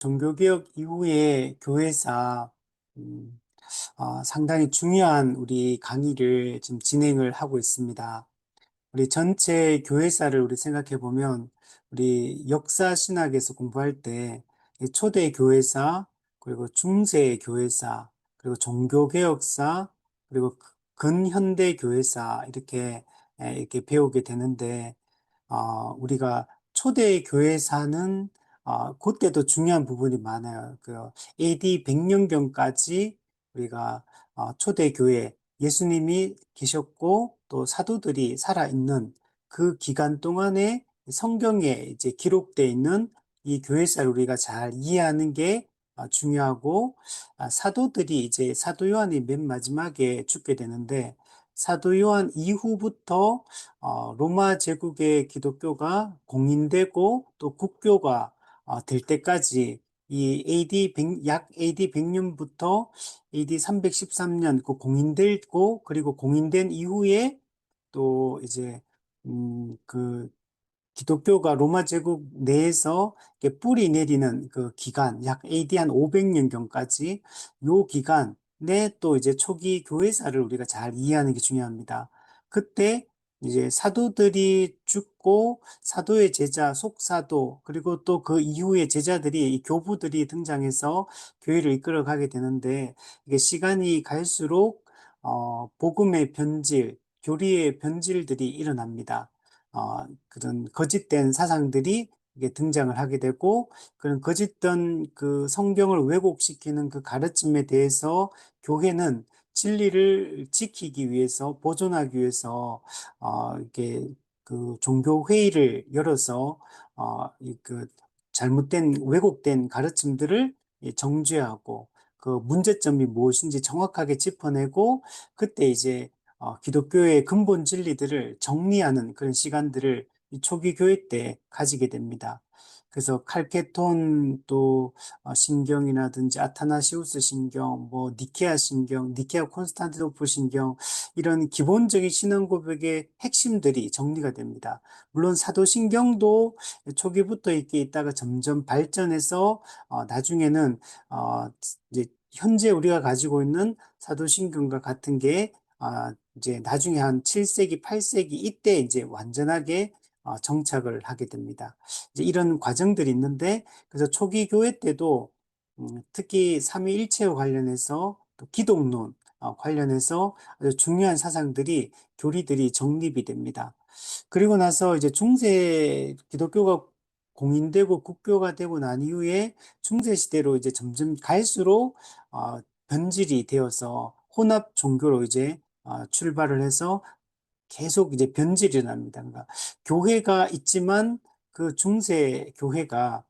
종교개혁 이후에 교회사 음, 상당히 중요한 우리 강의를 지금 진행을 하고 있습니다. 우리 전체 교회사를 우리 생각해 보면 우리 역사 신학에서 공부할 때 초대 교회사, 그리고 중세 교회사, 그리고 종교개혁사, 그리고 근현대 교회사 이렇게 배우게 되는데 우리가 초대 교회사는 그때도 중요한 부분이 많아요. AD 100년경까지 우리가 초대 교회 예수님이 계셨고 또 사도들이 살아있는 그 기간 동안에 성경에 이제 기록되어 있는 이 교회사를 우리가 잘 이해하는 게 중요하고, 사도들이 이제 사도 요한이 맨 마지막에 죽게 되는데 사도 요한 이후부터 로마 제국의 기독교가 공인되고 또 국교가 될 때까지 이 약 AD 100년부터 AD 313년 그 공인되고, 그리고 공인된 이후에 또 이제 그 기독교가 로마 제국 내에서 이렇게 뿌리 내리는 그 기간, 약 AD 한 500년경까지 요 기간에 또 이제 초기 교회사를 우리가 잘 이해하는 게 중요합니다. 그때 이제 사도들이 죽고 사도의 제자, 속사도, 그리고 또 그 이후의 제자들이, 이 교부들이 등장해서 교회를 이끌어가게 되는데, 이게 시간이 갈수록 복음의 변질, 교리의 변질들이 일어납니다. 그런 거짓된 사상들이 이게 등장을 하게 되고, 그런 거짓된 그 성경을 왜곡시키는 그 가르침에 대해서 교회는 진리를 지키기 위해서, 보존하기 위해서 이렇게 그 종교 회의를 열어서 그 잘못된 왜곡된 가르침들을 정죄하고, 그 문제점이 무엇인지 정확하게 짚어내고, 그때 이제 기독교의 근본 진리들을 정리하는 그런 시간들을 이 초기 교회 때 가지게 됩니다. 그래서 칼케톤 또 신경이라든지 아타나시우스 신경, 뭐 니케아 신경, 니케아 콘스탄티노플 신경, 이런 기본적인 신앙 고백의 핵심들이 정리가 됩니다. 물론 사도신경도 초기부터 이렇게 있다가 점점 발전해서 나중에는 어, 이제 현재 우리가 가지고 있는 사도신경과 같은 게 이제 나중에 한 7세기, 8세기 이때 이제 완전하게 정착을 하게 됩니다. 이제 이런 과정들이 있는데, 그래서 초기 교회 때도 특히 삼위일체와 관련해서 또 기독론 관련해서 아주 중요한 사상들이, 교리들이 정립이 됩니다. 그리고 나서 이제 중세 기독교가 공인되고 국교가 되고 난 이후에 중세 시대로 이제 점점 갈수록 변질이 되어서 혼합 종교로 이제 출발을 해서 계속 이제 변질이 일어납니다. 그러니까 교회가 있지만 그 중세 교회가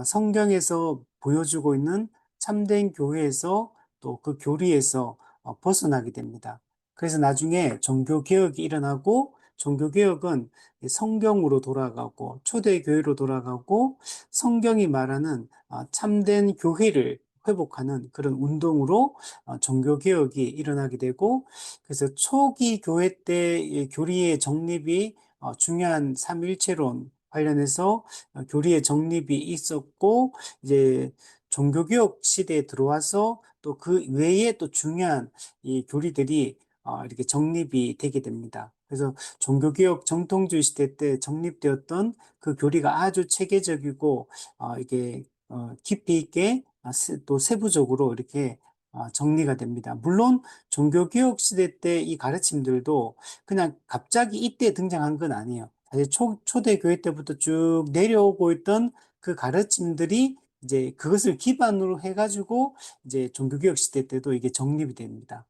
성경에서 보여주고 있는 참된 교회에서 또 그 교리에서 벗어나게 됩니다. 그래서 나중에 종교개혁이 일어나고, 종교개혁은 성경으로 돌아가고 초대교회로 돌아가고 성경이 말하는 참된 교회를 회복하는 그런 운동으로 종교개혁이 일어나게 되고, 그래서 초기 교회 때 교리의 정립이 중요한 삼위일체론 관련해서 교리의 정립이 있었고, 이제 종교개혁 시대에 들어와서 또 그 외에 또 중요한 이 교리들이 이렇게 정립이 되게 됩니다. 그래서 종교개혁 정통주의 시대 때 정립되었던 그 교리가 아주 체계적이고 이게 깊이 있게 또 세부적으로 이렇게 정리가 됩니다. 물론 종교개혁 시대 때 이 가르침들도 그냥 갑자기 이때 등장한 건 아니에요. 사실 초대 교회 때부터 쭉 내려오고 있던 그 가르침들이 이제 그것을 기반으로 해가지고 이제 종교개혁 시대 때도 이게 정립이 됩니다.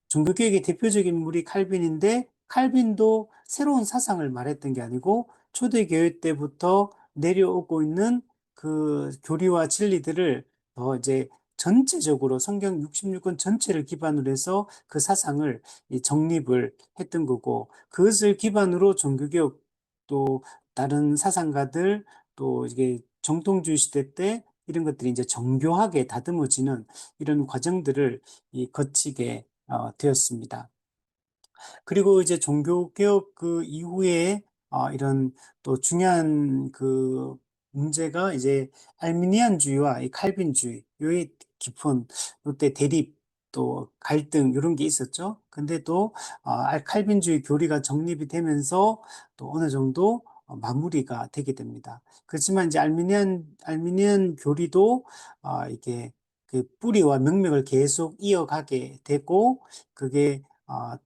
종교개혁의 대표적인 인물이 칼빈인데, 칼빈도 새로운 사상을 말했던 게 아니고 초대교회 때부터 내려오고 있는 그 교리와 진리들을 더 이제 전체적으로 성경 66권 전체를 기반으로 해서 그 사상을 정립을 했던 거고, 그것을 기반으로 종교개혁 또 다른 사상가들 또 이게 정통주의 시대 때 이런 것들이 이제 정교하게 다듬어지는 이런 과정들을 거치게 되었습니다. 그리고 이제 종교개혁 그 이후에 이런 또 중요한 그 문제가 이제 알미니안주의와 이 칼빈주의, 요의 깊은 요때 대립 또 갈등 이런 게 있었죠. 근데 또 칼빈주의 교리가 정립이 되면서 또 어느 정도 마무리가 되게 됩니다. 그렇지만 이제 알미니안 교리도 이게 그 뿌리와 명맥을 계속 이어가게 되고 그게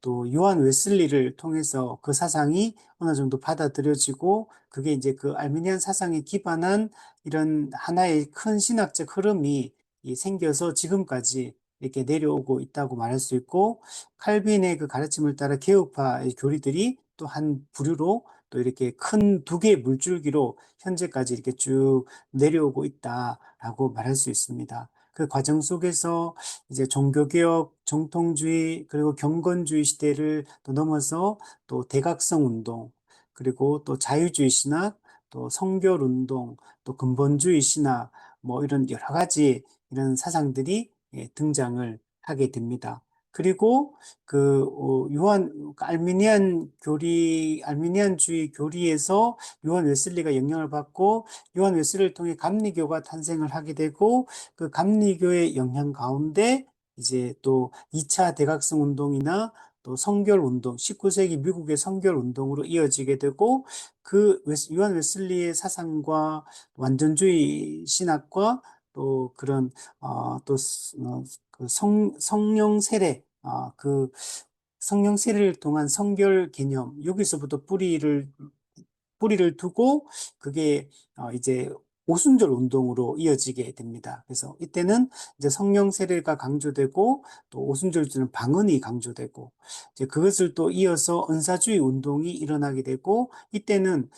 또 요한 웨슬리를 통해서 그 사상이 어느 정도 받아들여지고 그게 이제 그 알미니안 사상에 기반한 이런 하나의 큰 신학적 흐름이 생겨서 지금까지 이렇게 내려오고 있다고 말할 수 있고 칼빈의 그 가르침을 따라 개혁파의 교리들이 또 한 부류로 또 이렇게 큰 두 개의 물줄기로 현재까지 이렇게 쭉 내려오고 있다라고 말할 수 있습니다. 그 과정 속에서 이제 종교개혁, 정통주의, 그리고 경건주의 시대를 또 넘어서 또 대각성 운동, 그리고 또 자유주의 신학, 또 성결 운동, 또 근본주의 신학, 뭐 이런 여러 가지 이런 사상들이 등장을 하게 됩니다. 그리고 그 알미니안주의 교리에서 요한 웨슬리가 영향을 받고 요한 웨슬리를 통해 감리교가 탄생을 하게 되고 그 감리교의 영향 가운데 이제 또 2차 대각성 운동이나 또 성결 운동, 19세기 미국의 성결 운동으로 이어지게 되고 요한 웨슬리의 사상과 완전주의 신학과 또 그런 또 그 성령 세례 그 성령 세례를 통한 성결 개념 여기서부터 뿌리를 두고 그게 이제 오순절 운동으로 이어지게 됩니다. 그래서 이때는 이제 성령 세례가 강조되고 또 오순절주는 방언이 강조되고 이제 그것을 또 이어서 은사주의 운동이 일어나게 되고 이때는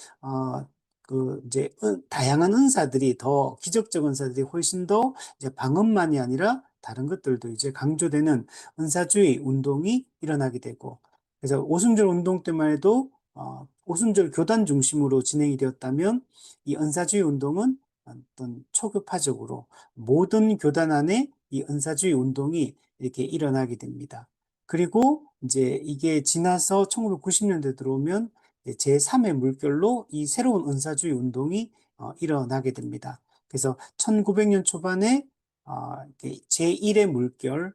그 이제 다양한 은사들이 더 기적적 은사들이 훨씬 더 이제 방언만이 아니라 다른 것들도 이제 강조되는 은사주의 운동이 일어나게 되고 그래서 오순절 운동 때만 해도 오순절 교단 중심으로 진행이 되었다면 이 은사주의 운동은 어떤 초급화적으로 모든 교단 안에 이 은사주의 운동이 이렇게 일어나게 됩니다. 그리고 이제 이게 지나서 1990년대 들어오면 제3의 물결로 이 새로운 은사주의 운동이 일어나게 됩니다. 그래서 1900년 초반에 제1의 물결,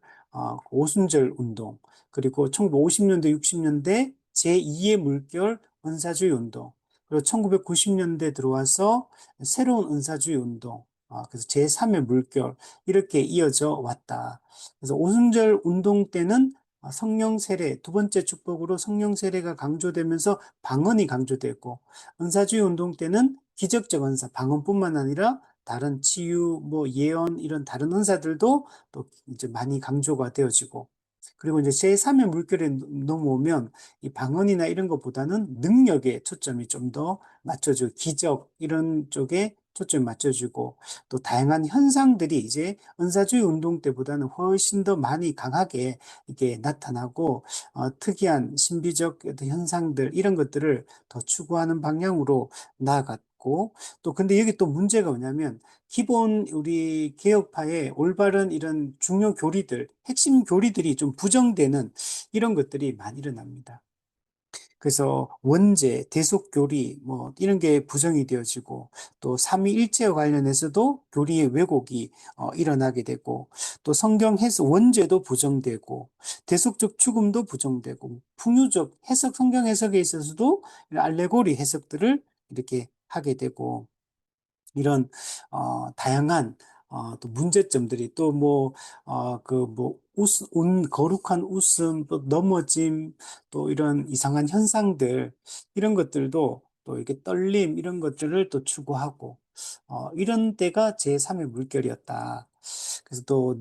오순절 운동, 그리고 1950년대, 60년대 제2의 물결 은사주의 운동, 그리고 1990년대 들어와서 새로운 은사주의 운동, 그래서 제3의 물결, 이렇게 이어져 왔다. 그래서 오순절 운동 때는 성령 세례, 두 번째 축복으로 성령 세례가 강조되면서 방언이 강조되고, 은사주의 운동 때는 기적적 은사, 방언뿐만 아니라 다른 치유, 뭐 예언 이런 다른 은사들도 또 이제 많이 강조가 되어지고 그리고 이제 제3의 물결에 넘어오면 이 방언이나 이런 것보다는 능력에 초점이 좀 더 맞춰지고 기적 이런 쪽에 초점이 맞춰지고 또 다양한 현상들이 이제 은사주의 운동 때보다는 훨씬 더 많이 강하게 이게 나타나고 특이한 신비적 어떤 현상들 이런 것들을 더 추구하는 방향으로 나아갔고 또 근데 여기 또 문제가 뭐냐면 기본 우리 개혁파의 올바른 이런 중요 교리들, 핵심 교리들이 좀 부정되는 이런 것들이 많이 일어납니다. 그래서 원죄, 대속교리 뭐 이런 게 부정이 되어지고 또 삼위일체와 관련해서도 교리의 왜곡이 일어나게 되고 또 성경 해석 원죄도 부정되고 대속적 죽음도 부정되고 풍유적 해석 성경 해석에 있어서도 이런 알레고리 해석들을 이렇게 하게 되고 이런 다양한 또 문제점들이 또 뭐 그 뭐 거룩한 웃음 또 넘어짐 또 이런 이상한 현상들 이런 것들도 또 이렇게 떨림 이런 것들을 또 추구하고 이런 때가 제3의 물결이었다. 그래서 또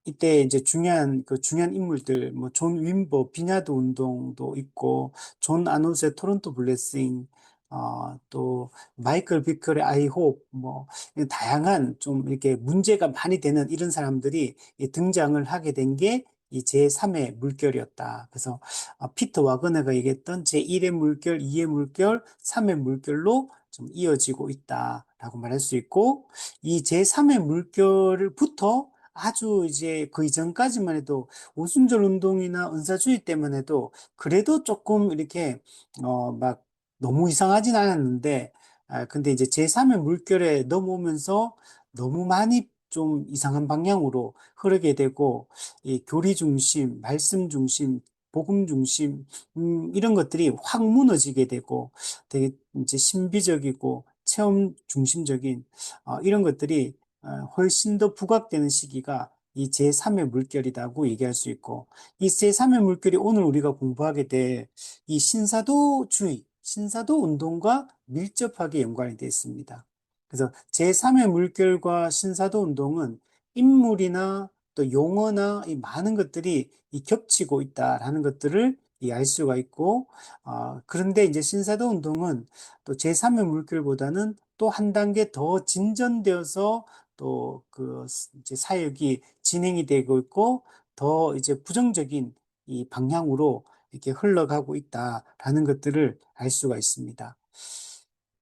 이때 이제 중요한 인물들, 뭐, 존 윈버, 비냐드 운동도 있고, 존 아노스의 토론토 블레싱, 또, 마이클 비클의 아이 홉, 뭐, 다양한 좀 이렇게 문제가 많이 되는 이런 사람들이 등장을 하게 된 게 이 제3의 물결이었다. 그래서, 피터 와그너가 얘기했던 제1의 물결, 2의 물결, 3의 물결로 좀 이어지고 있다라고 말할 수 있고, 이 제3의 물결부터 아주 이제 그 이전까지만 해도 오순절 운동이나 은사주의 때만 해도 그래도 조금 이렇게 막 너무 이상하진 않았는데 근데 이제 제3의 물결에 넘어오면서 너무 많이 좀 이상한 방향으로 흐르게 되고, 이 교리 중심, 말씀 중심, 복음 중심, 이런 것들이 확 무너지게 되고, 되게 이제 신비적이고 체험 중심적인, 이런 것들이 훨씬 더 부각되는 시기가 이 제3의 물결이라고 얘기할 수 있고, 이 제3의 물결이 오늘 우리가 공부하게 될 이 신사도주의, 신사도 운동과 밀접하게 연관이 되어 있습니다. 그래서 제3의 물결과 신사도 운동은 인물이나 또 용어나 이 많은 것들이 이 겹치고 있다라는 것들을 알 수가 있고, 그런데 이제 신사도 운동은 또 제3의 물결보다는 또 한 단계 더 진전되어서 또 그 이제 사역이 진행이 되고 있고, 더 이제 부정적인 이 방향으로 이렇게 흘러가고 있다라는 것들을 알 수가 있습니다.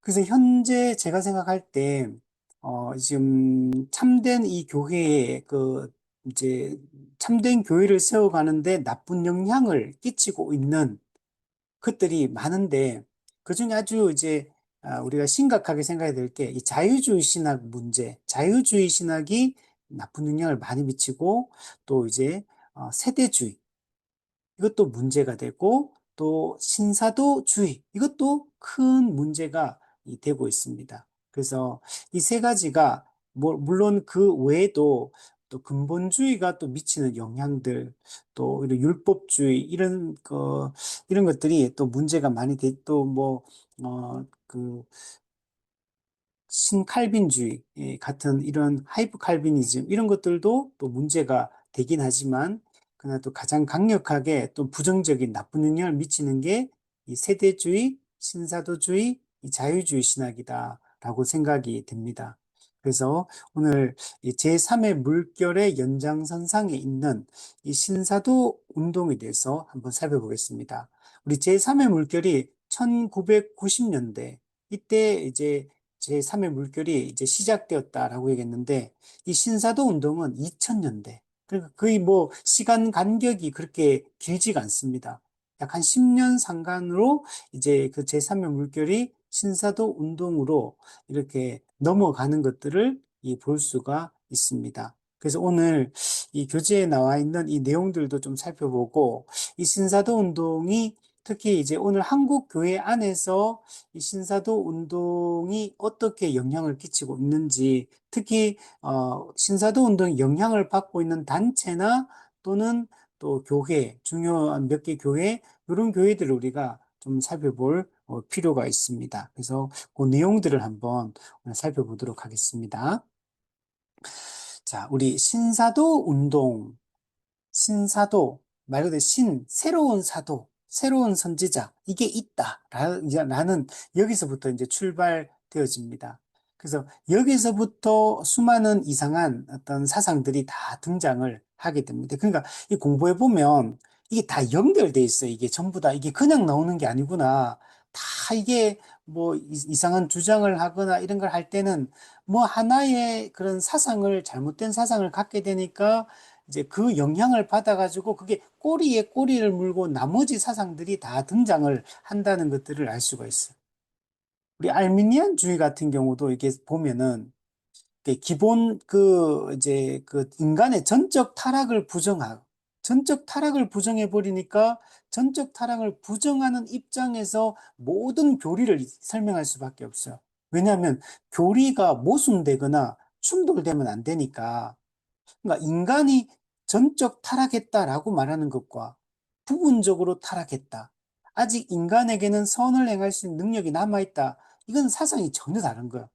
그래서 현재 제가 생각할 때, 지금 참된 이 교회에 이제 참된 교회를 세워가는데 나쁜 영향을 끼치고 있는 것들이 많은데, 그 중에 아주 이제 우리가 심각하게 생각해야 될 게 이 자유주의 신학 문제, 자유주의 신학이 나쁜 영향을 많이 미치고, 또 이제 세대주의, 이것도 문제가 되고, 또 신사도주의, 이것도 큰 문제가 되고 있습니다. 그래서 이 세 가지가 물론 그 외에도 또 근본주의가 또 미치는 영향들, 또 이런 율법주의 이런 것들이 또 문제가 많이 돼, 또그 신칼빈주의 같은 이런 하이프 칼빈이즘 이런 것들도 또 문제가 되긴 하지만, 그러나 또 가장 강력하게 또 부정적인 나쁜 영향을 미치는 게 이 세대주의, 신사도주의, 이 자유주의 신학이다라고 생각이 됩니다. 그래서 오늘 이 제3의 물결의 연장선상에 있는 이 신사도 운동에 대해서 한번 살펴보겠습니다. 우리 제3의 물결이 1990년대 이때 이제 제3의 물결이 이제 시작되었다라고 얘기했는데, 이 신사도 운동은 2000년대. 그러니까 거의 뭐 시간 간격이 그렇게 길지가 않습니다. 약 한 10년 상간으로 이제 그 제3의 물결이 신사도 운동으로 이렇게 넘어가는 것들을 볼 수가 있습니다. 그래서 오늘 이 교재에 나와 있는 이 내용들도 좀 살펴보고, 이 신사도 운동이 특히 이제 오늘 한국 교회 안에서 이 신사도 운동이 어떻게 영향을 끼치고 있는지, 특히 신사도 운동이 영향을 받고 있는 단체나 또는 또 교회, 중요한 몇 개 교회, 이런 교회들을 우리가 좀 살펴볼 필요가 있습니다. 그래서 그 내용들을 한번 살펴보도록 하겠습니다. 자, 우리 신사도 운동, 신사도, 말 그대로 새로운 사도, 새로운 선지자, 이게 있다. 라는 여기서부터 이제 출발되어집니다. 그래서 여기서부터 수많은 이상한 어떤 사상들이 다 등장을 하게 됩니다. 그러니까 이 공부해보면 이게 다 연결돼 있어요. 이게 전부 다 이게 그냥 나오는 게 아니구나. 다 이게 뭐 이상한 주장을 하거나 이런 걸 할 때는 뭐 하나의 그런 사상을, 잘못된 사상을 갖게 되니까 이제 그 영향을 받아가지고 그게 꼬리에 꼬리를 물고 나머지 사상들이 다 등장을 한다는 것들을 알 수가 있어요. 우리 알미니안주의 같은 경우도 이게 보면은 기본 이제 인간의 전적 타락을 부정해 버리니까 전적 타락을 부정하는 입장에서 모든 교리를 설명할 수밖에 없어요. 왜냐하면 교리가 모순되거나 충돌되면 안 되니까. 그러니까 인간이 전적 타락했다라고 말하는 것과 부분적으로 타락했다, 아직 인간에게는 선을 행할 수 있는 능력이 남아있다, 이건 사상이 전혀 다른 거예요.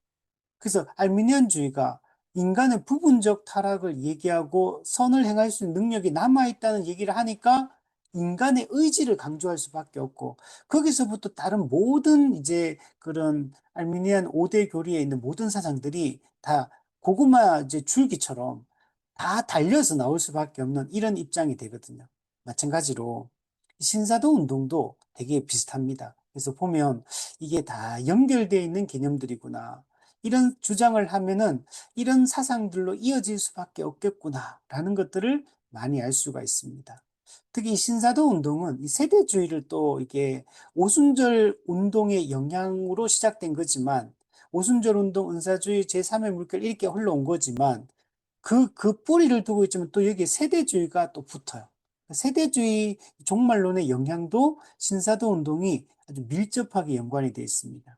그래서 알미니안주의가 인간의 부분적 타락을 얘기하고 선을 행할 수 있는 능력이 남아있다는 얘기를 하니까 인간의 의지를 강조할 수밖에 없고, 거기서부터 다른 모든 이제 그런 알미니안 5대 교리에 있는 모든 사상들이 다 고구마 이제 줄기처럼 다 달려서 나올 수밖에 없는 이런 입장이 되거든요. 마찬가지로 신사도 운동도 되게 비슷합니다. 그래서 보면 이게 다 연결되어 있는 개념들이구나, 이런 주장을 하면은 이런 사상들로 이어질 수밖에 없겠구나라는 것들을 많이 알 수가 있습니다. 특히 신사도 운동은 이 세대주의를 또 이게 오순절 운동의 영향으로 시작된 거지만, 오순절 운동, 은사주의, 제3의 물결 이렇게 흘러온 거지만 그 뿌리를 두고 있지만 또 여기에 세대주의가 또 붙어요. 세대주의 종말론의 영향도 신사도 운동이 아주 밀접하게 연관이 되어 있습니다.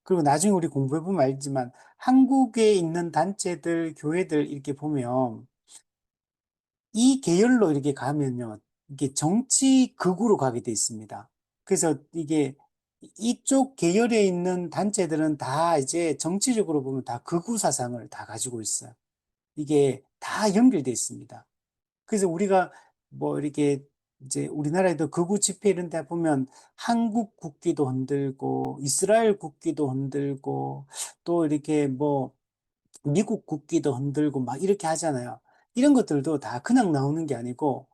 그리고 나중에 우리 공부해보면 알지만 한국에 있는 단체들, 교회들 이렇게 보면 이 계열로 이렇게 가면요. 이게 정치 극으로 가게 돼 있습니다. 그래서 이게 이쪽 계열에 있는 단체들은 다 이제 정치적으로 보면 다 극우 사상을 다 가지고 있어요. 이게 다 연결돼 있습니다. 그래서 우리가 뭐 이렇게 이제 우리나라에도 극우 집회 이런 데 보면 한국 국기도 흔들고 이스라엘 국기도 흔들고 또 이렇게 뭐 미국 국기도 흔들고 막 이렇게 하잖아요. 이런 것들도 다 그냥 나오는 게 아니고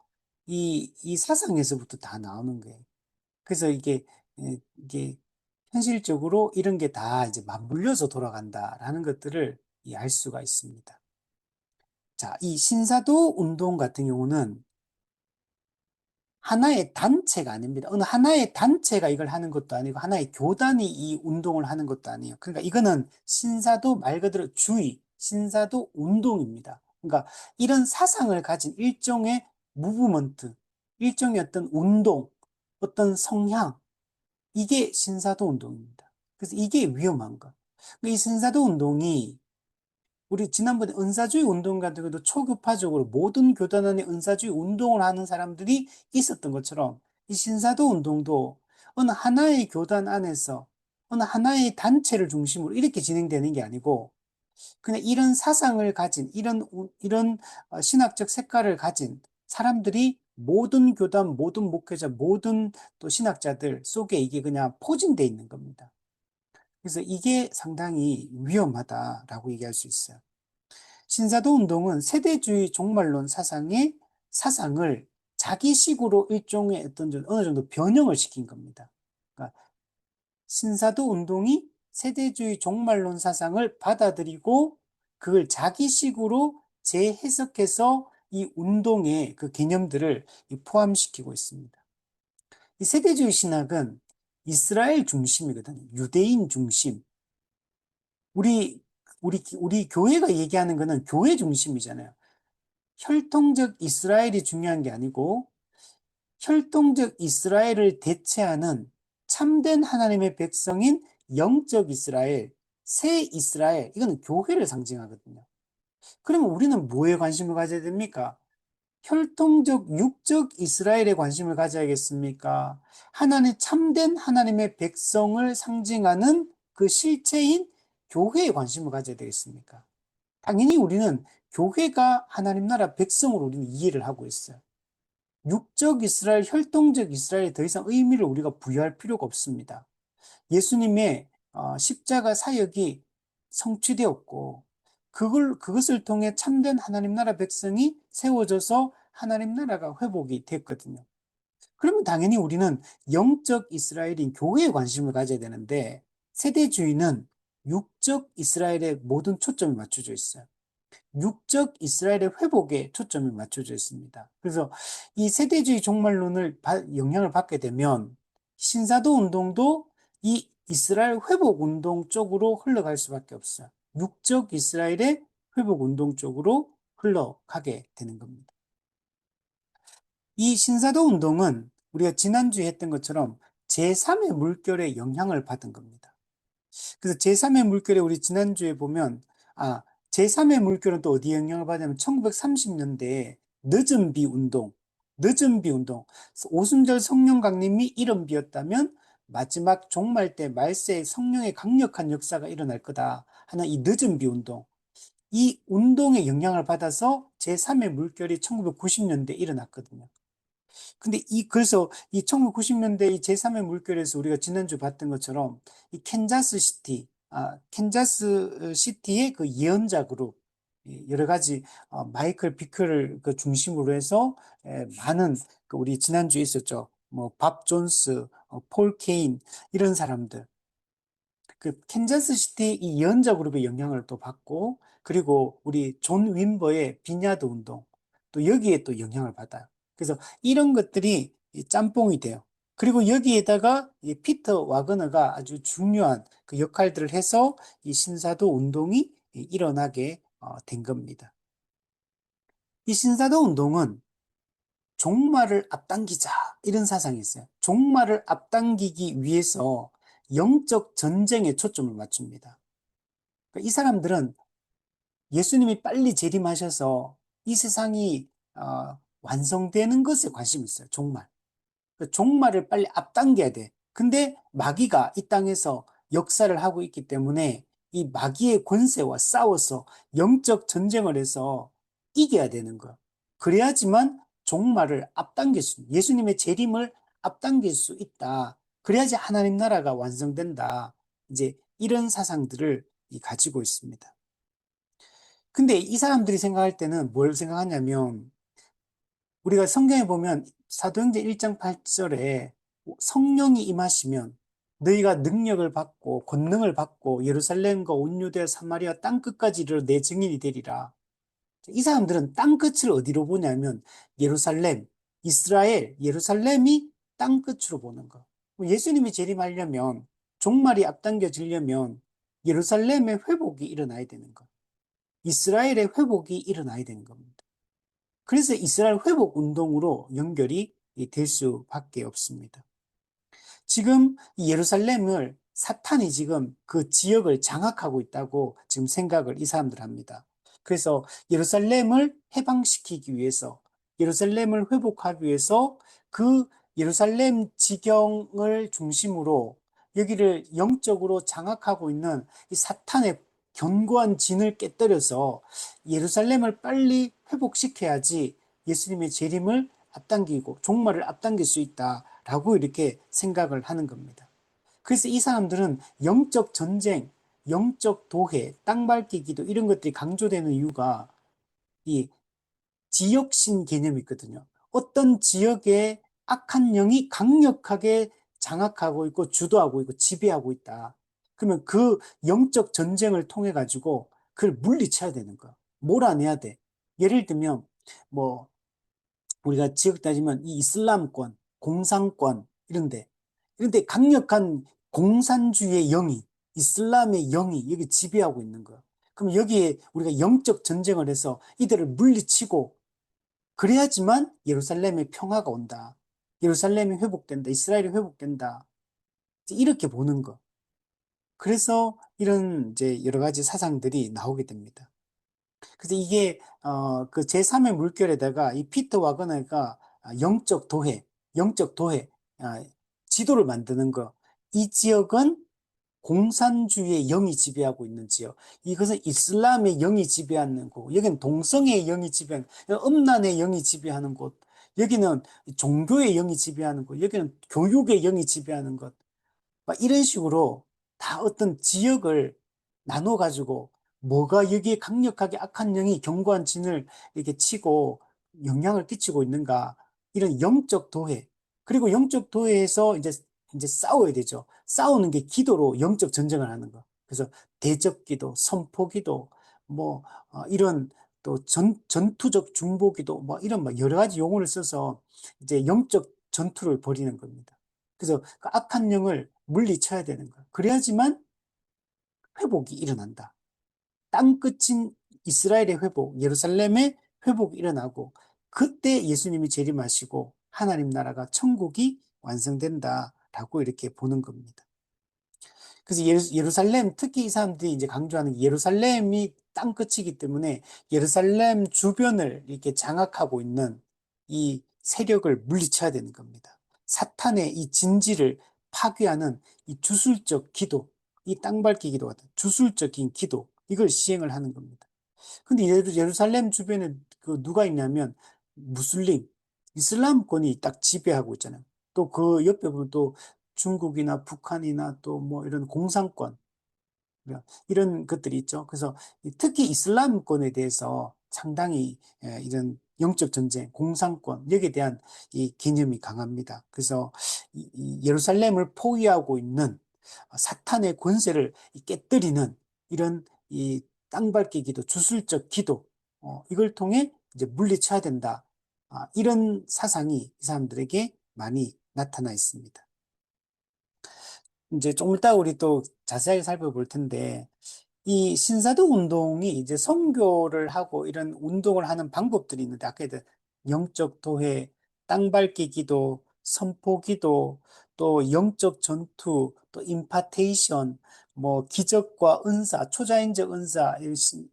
이 사상에서부터 다 나오는 거예요. 그래서 이게 현실적으로 이런 게 다 이제 맞물려서 돌아간다라는 것들을 알 수가 있습니다. 자, 이 신사도 운동 같은 경우는 하나의 단체가 아닙니다. 어느 하나의 단체가 이걸 하는 것도 아니고 하나의 교단이 이 운동을 하는 것도 아니에요. 그러니까 이거는 신사도 말 그대로 주의, 신사도 운동입니다. 그러니까 이런 사상을 가진 일종의 무브먼트, 일종의 어떤 운동, 어떤 성향, 이게 신사도 운동입니다. 그래서 이게 위험한 거. 이 신사도 운동이 우리 지난번에 은사주의 운동 같은 것도 초급파적으로 모든 교단 안에 은사주의 운동을 하는 사람들이 있었던 것처럼 이 신사도 운동도 어느 하나의 교단 안에서 어느 하나의 단체를 중심으로 이렇게 진행되는 게 아니고 그냥 이런 사상을 가진 이런 신학적 색깔을 가진 사람들이 모든 교단, 모든 목회자, 모든 또 신학자들 속에 이게 그냥 포진돼 있는 겁니다. 그래서 이게 상당히 위험하다라고 얘기할 수 있어요. 신사도 운동은 세대주의 종말론 사상의 사상을 자기식으로 일종의 어느 정도 변형을 시킨 겁니다. 그러니까 신사도 운동이 세대주의 종말론 사상을 받아들이고 그걸 자기식으로 재해석해서 이 운동의 그 개념들을 포함시키고 있습니다. 이 세대주의 신학은 이스라엘 중심이거든요. 유대인 중심. 우리 교회가 얘기하는 거는 교회 중심이잖아요. 혈통적 이스라엘이 중요한 게 아니고 혈통적 이스라엘을 대체하는 참된 하나님의 백성인 영적 이스라엘, 새 이스라엘, 이거는 교회를 상징하거든요. 그러면 우리는 뭐에 관심을 가져야 됩니까? 혈통적, 육적 이스라엘에 관심을 가져야겠습니까? 참된 하나님의 백성을 상징하는 그 실체인 교회에 관심을 가져야 되겠습니까? 당연히 우리는 교회가 하나님 나라 백성으로 우리는 이해를 하고 있어요. 육적 이스라엘, 혈통적 이스라엘에 더 이상 의미를 우리가 부여할 필요가 없습니다. 예수님의 십자가 사역이 성취되었고, 그것을 통해 참된 하나님 나라 백성이 세워져서 하나님 나라가 회복이 됐거든요. 그러면 당연히 우리는 영적 이스라엘인 교회에 관심을 가져야 되는데, 세대주의는 육적 이스라엘에 모든 초점이 맞춰져 있어요. 육적 이스라엘의 회복에 초점이 맞춰져 있습니다. 그래서 이 세대주의 종말론을 영향을 받게 되면 신사도 운동도 이 이스라엘 회복 운동 쪽으로 흘러갈 수밖에 없어요. 육적 이스라엘의 회복 운동 쪽으로 흘러가게 되는 겁니다. 이 신사도 운동은 우리가 지난주에 했던 것처럼 제3의 물결의 영향을 받은 겁니다. 그래서 제3의 물결에 우리 지난주에 보면, 제3의 물결은 또 어디에 영향을 받냐면 1930년대에 늦은 비 운동. 오순절 성령 강림이 이른 비였다면 마지막 종말 때 말세에 성령의 강력한 역사가 일어날 거다 하는 이 늦은 비 운동. 이 운동의 영향을 받아서 제3의 물결이 1990년대에 일어났거든요. 근데 그래서 이 1990년대 이 제3의 물결에서 우리가 지난주 봤던 것처럼 이 캔자스 시티의 그 예언자 그룹, 여러 가지, 마이클 비클을 그 중심으로 해서, 많은, 우리 지난주에 있었죠. 뭐, 밥 존스, 폴 케인, 이런 사람들. 그 캔자스 시티 이 예언자 그룹의 영향을 또 받고, 그리고 우리 존 윈버의 비냐드 운동, 또 여기에 또 영향을 받아요. 그래서 이런 것들이 짬뽕이 돼요. 그리고 여기에다가 이 피터 와그너가 아주 중요한 그 역할들을 해서 이 신사도 운동이 일어나게 된 겁니다. 이 신사도 운동은 종말을 앞당기자 이런 사상이 있어요. 종말을 앞당기기 위해서 영적 전쟁에 초점을 맞춥니다. 그러니까 이 사람들은 예수님이 빨리 재림하셔서 이 세상이 완성되는 것에 관심이 있어요. 종말. 그 종말을 빨리 앞당겨야 돼. 근데 마귀가 이 땅에서 역사를 하고 있기 때문에 이 마귀의 권세와 싸워서 영적 전쟁을 해서 이겨야 되는 거야. 그래야지만 종말을 앞당길 수 있는, 예수님의 재림을 앞당길 수 있다. 그래야지 하나님 나라가 완성된다. 이제 이런 사상들을 가지고 있습니다. 근데 이 사람들이 생각할 때는 뭘 생각하냐면 우리가 성경에 보면 사도행전 1장 8절에 성령이 임하시면 너희가 능력을 받고 권능을 받고 예루살렘과 온 유대와 사마리아 땅 끝까지 이르러 내 증인이 되리라. 이 사람들은 땅 끝을 어디로 보냐면 예루살렘, 이스라엘, 예루살렘이 땅 끝으로 보는 거. 예수님이 재림하려면 종말이 앞당겨지려면 예루살렘의 회복이 일어나야 되는 거. 이스라엘의 회복이 일어나야 되는 겁니다. 그래서 이스라엘 회복 운동으로 연결이 될 수밖에 없습니다. 지금 예루살렘을 사탄이 지금 그 지역을 장악하고 있다고 지금 생각을 이 사람들 합니다. 그래서 예루살렘을 해방시키기 위해서, 예루살렘을 회복하기 위해서 그 예루살렘 지경을 중심으로 여기를 영적으로 장악하고 있는 이 사탄의 견고한 진을 깨뜨려서 예루살렘을 빨리 회복시켜야지 예수님의 재림을 앞당기고 종말을 앞당길 수 있다라고 이렇게 생각을 하는 겁니다. 그래서 이 사람들은 영적 전쟁, 영적 도회, 땅 밟기 기도 이런 것들이 강조되는 이유가 이 지역신 개념이 있거든요. 어떤 지역에 악한 영이 강력하게 장악하고 있고 주도하고 있고 지배하고 있다. 그러면 그 영적 전쟁을 통해 가지고 그걸 물리쳐야 되는 거야. 몰아내야 돼. 예를 들면 뭐 우리가 지역 따지면 이 이슬람권, 공산권 이런데 강력한 공산주의의 영이 이슬람의 영이 여기 지배하고 있는 거야. 그럼 여기에 우리가 영적 전쟁을 해서 이들을 물리치고 그래야지만 예루살렘의 평화가 온다. 예루살렘이 회복된다. 이스라엘이 회복된다. 이렇게 보는 거. 그래서 이런 이제 여러 가지 사상들이 나오게 됩니다. 그래서 이게 그 제3의 물결에다가 이 피터 와그너가 영적 도회, 지도를 만드는 거. 이 지역은 공산주의의 영이 지배하고 있는 지역. 이것은 이슬람의 영이 지배하는 곳. 여기는 동성애의 영이 지배하는, 음란의 영이 지배하는 곳. 여기는 종교의 영이 지배하는 곳. 여기는 교육의 영이 지배하는 곳. 막 이런 식으로 다 어떤 지역을 나눠가지고 뭐가 여기에 강력하게 악한 영이 견고한 진을 이렇게 치고 영향을 끼치고 있는가. 이런 영적 도회. 그리고 영적 도회에서 이제 싸워야 되죠. 싸우는 게 기도로 영적 전쟁을 하는 거. 그래서 대적기도, 선포기도, 뭐, 이런 또 전투적 중보기도, 뭐 이런 막 여러 가지 용어를 써서 이제 영적 전투를 벌이는 겁니다. 그래서 그 악한 영을 물리쳐야 되는 거야. 그래야지만 회복이 일어난다. 땅끝인 이스라엘의 회복, 예루살렘의 회복이 일어나고 그때 예수님이 재림하시고 하나님 나라가 천국이 완성된다라고 이렇게 보는 겁니다. 그래서 예루살렘, 특히 이 사람들이 이제 강조하는 게 예루살렘이 땅끝이기 때문에 예루살렘 주변을 이렇게 장악하고 있는 이 세력을 물리쳐야 되는 겁니다. 사탄의 이 진지를 파괴하는 이 주술적 기도, 이 땅밟기 기도 같은 주술적인 기도, 이걸 시행을 하는 겁니다. 근데 예루살렘 주변에 그 누가 있냐면 무슬림, 이슬람권이 딱 지배하고 있잖아요. 또 그 옆에 보면 또 중국이나 북한이나 또 뭐 이런 공산권, 이런 것들이 있죠. 그래서 특히 이슬람권에 대해서 상당히 이런 영적 전쟁, 공산권, 여기에 대한 이 개념이 강합니다. 그래서 이 예루살렘을 포위하고 있는 사탄의 권세를 깨뜨리는 이런 이 땅밟기 기도, 주술적 기도, 이걸 통해 이제 물리쳐야 된다. 이런 사상이 이 사람들에게 많이 나타나 있습니다. 이제 좀 이따 우리 또 자세하게 살펴볼 텐데, 이 신사도 운동이 이제 선교를 하고 이런 운동을 하는 방법들이 있는데, 아까 얘기했던 영적 도회, 땅밟기 기도, 선포 기도, 또 영적 전투, 또 임파테이션, 뭐 기적과 은사, 초자연적 은사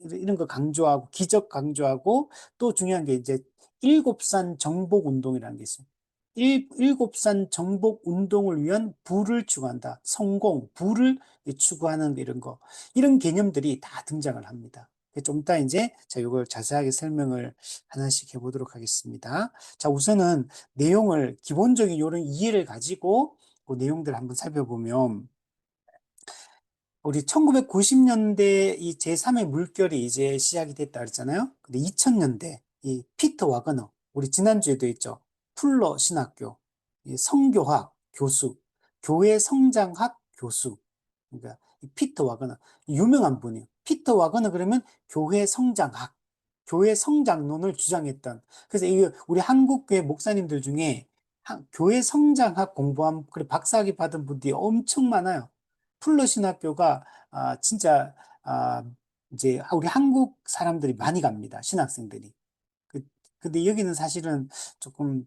이런 거 강조하고 기적 강조하고, 또 중요한 게 이제 일곱산 정복 운동이라는 게 있어요. 일곱산 정복 운동을 위한 부를 추구한다. 성공, 부를 추구하는 이런 거. 이런 개념들이 다 등장을 합니다. 좀 이따 이제 제가 이걸 자세하게 설명을 하나씩 해보도록 하겠습니다. 자, 우선은 내용을, 기본적인 이런 이해를 가지고 그 내용들을 한번 살펴보면, 우리 1990년대 이 제3의 물결이 이제 시작이 됐다 그랬잖아요. 근데 2000년대 이 피터 와그너, 우리 지난주에도 있죠. 풀러 신학교, 이 성교학 교수, 교회 성장학 교수. 그러니까 이 피터 와그너, 유명한 분이에요. 피터 와그너 그러면 교회 성장학, 교회 성장론을 주장했던. 그래서 이 우리 한국교회 목사님들 중에 교회 성장학 공부한 그래 박사학위 받은 분들이 엄청 많아요. 풀러 신학교가 진짜 이제 우리 한국 사람들이 많이 갑니다. 신학생들이. 그, 근데 여기는 사실은 조금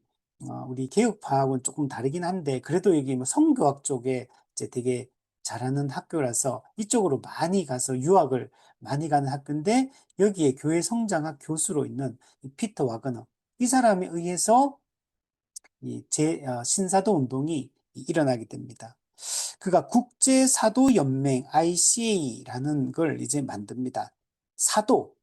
우리 개혁파하고는 조금 다르긴 한데 그래도 여기 뭐 성교학 쪽에 이제 되게 잘하는 학교라서 이쪽으로 많이 가서 유학을 많이 가는 학교인데 여기에 교회 성장학 교수로 있는 이 피터 와그너 이 사람에 의해서 신사도 운동이 일어나게 됩니다. 그가 국제사도연맹 ICA라는 걸 이제 만듭니다. 사도,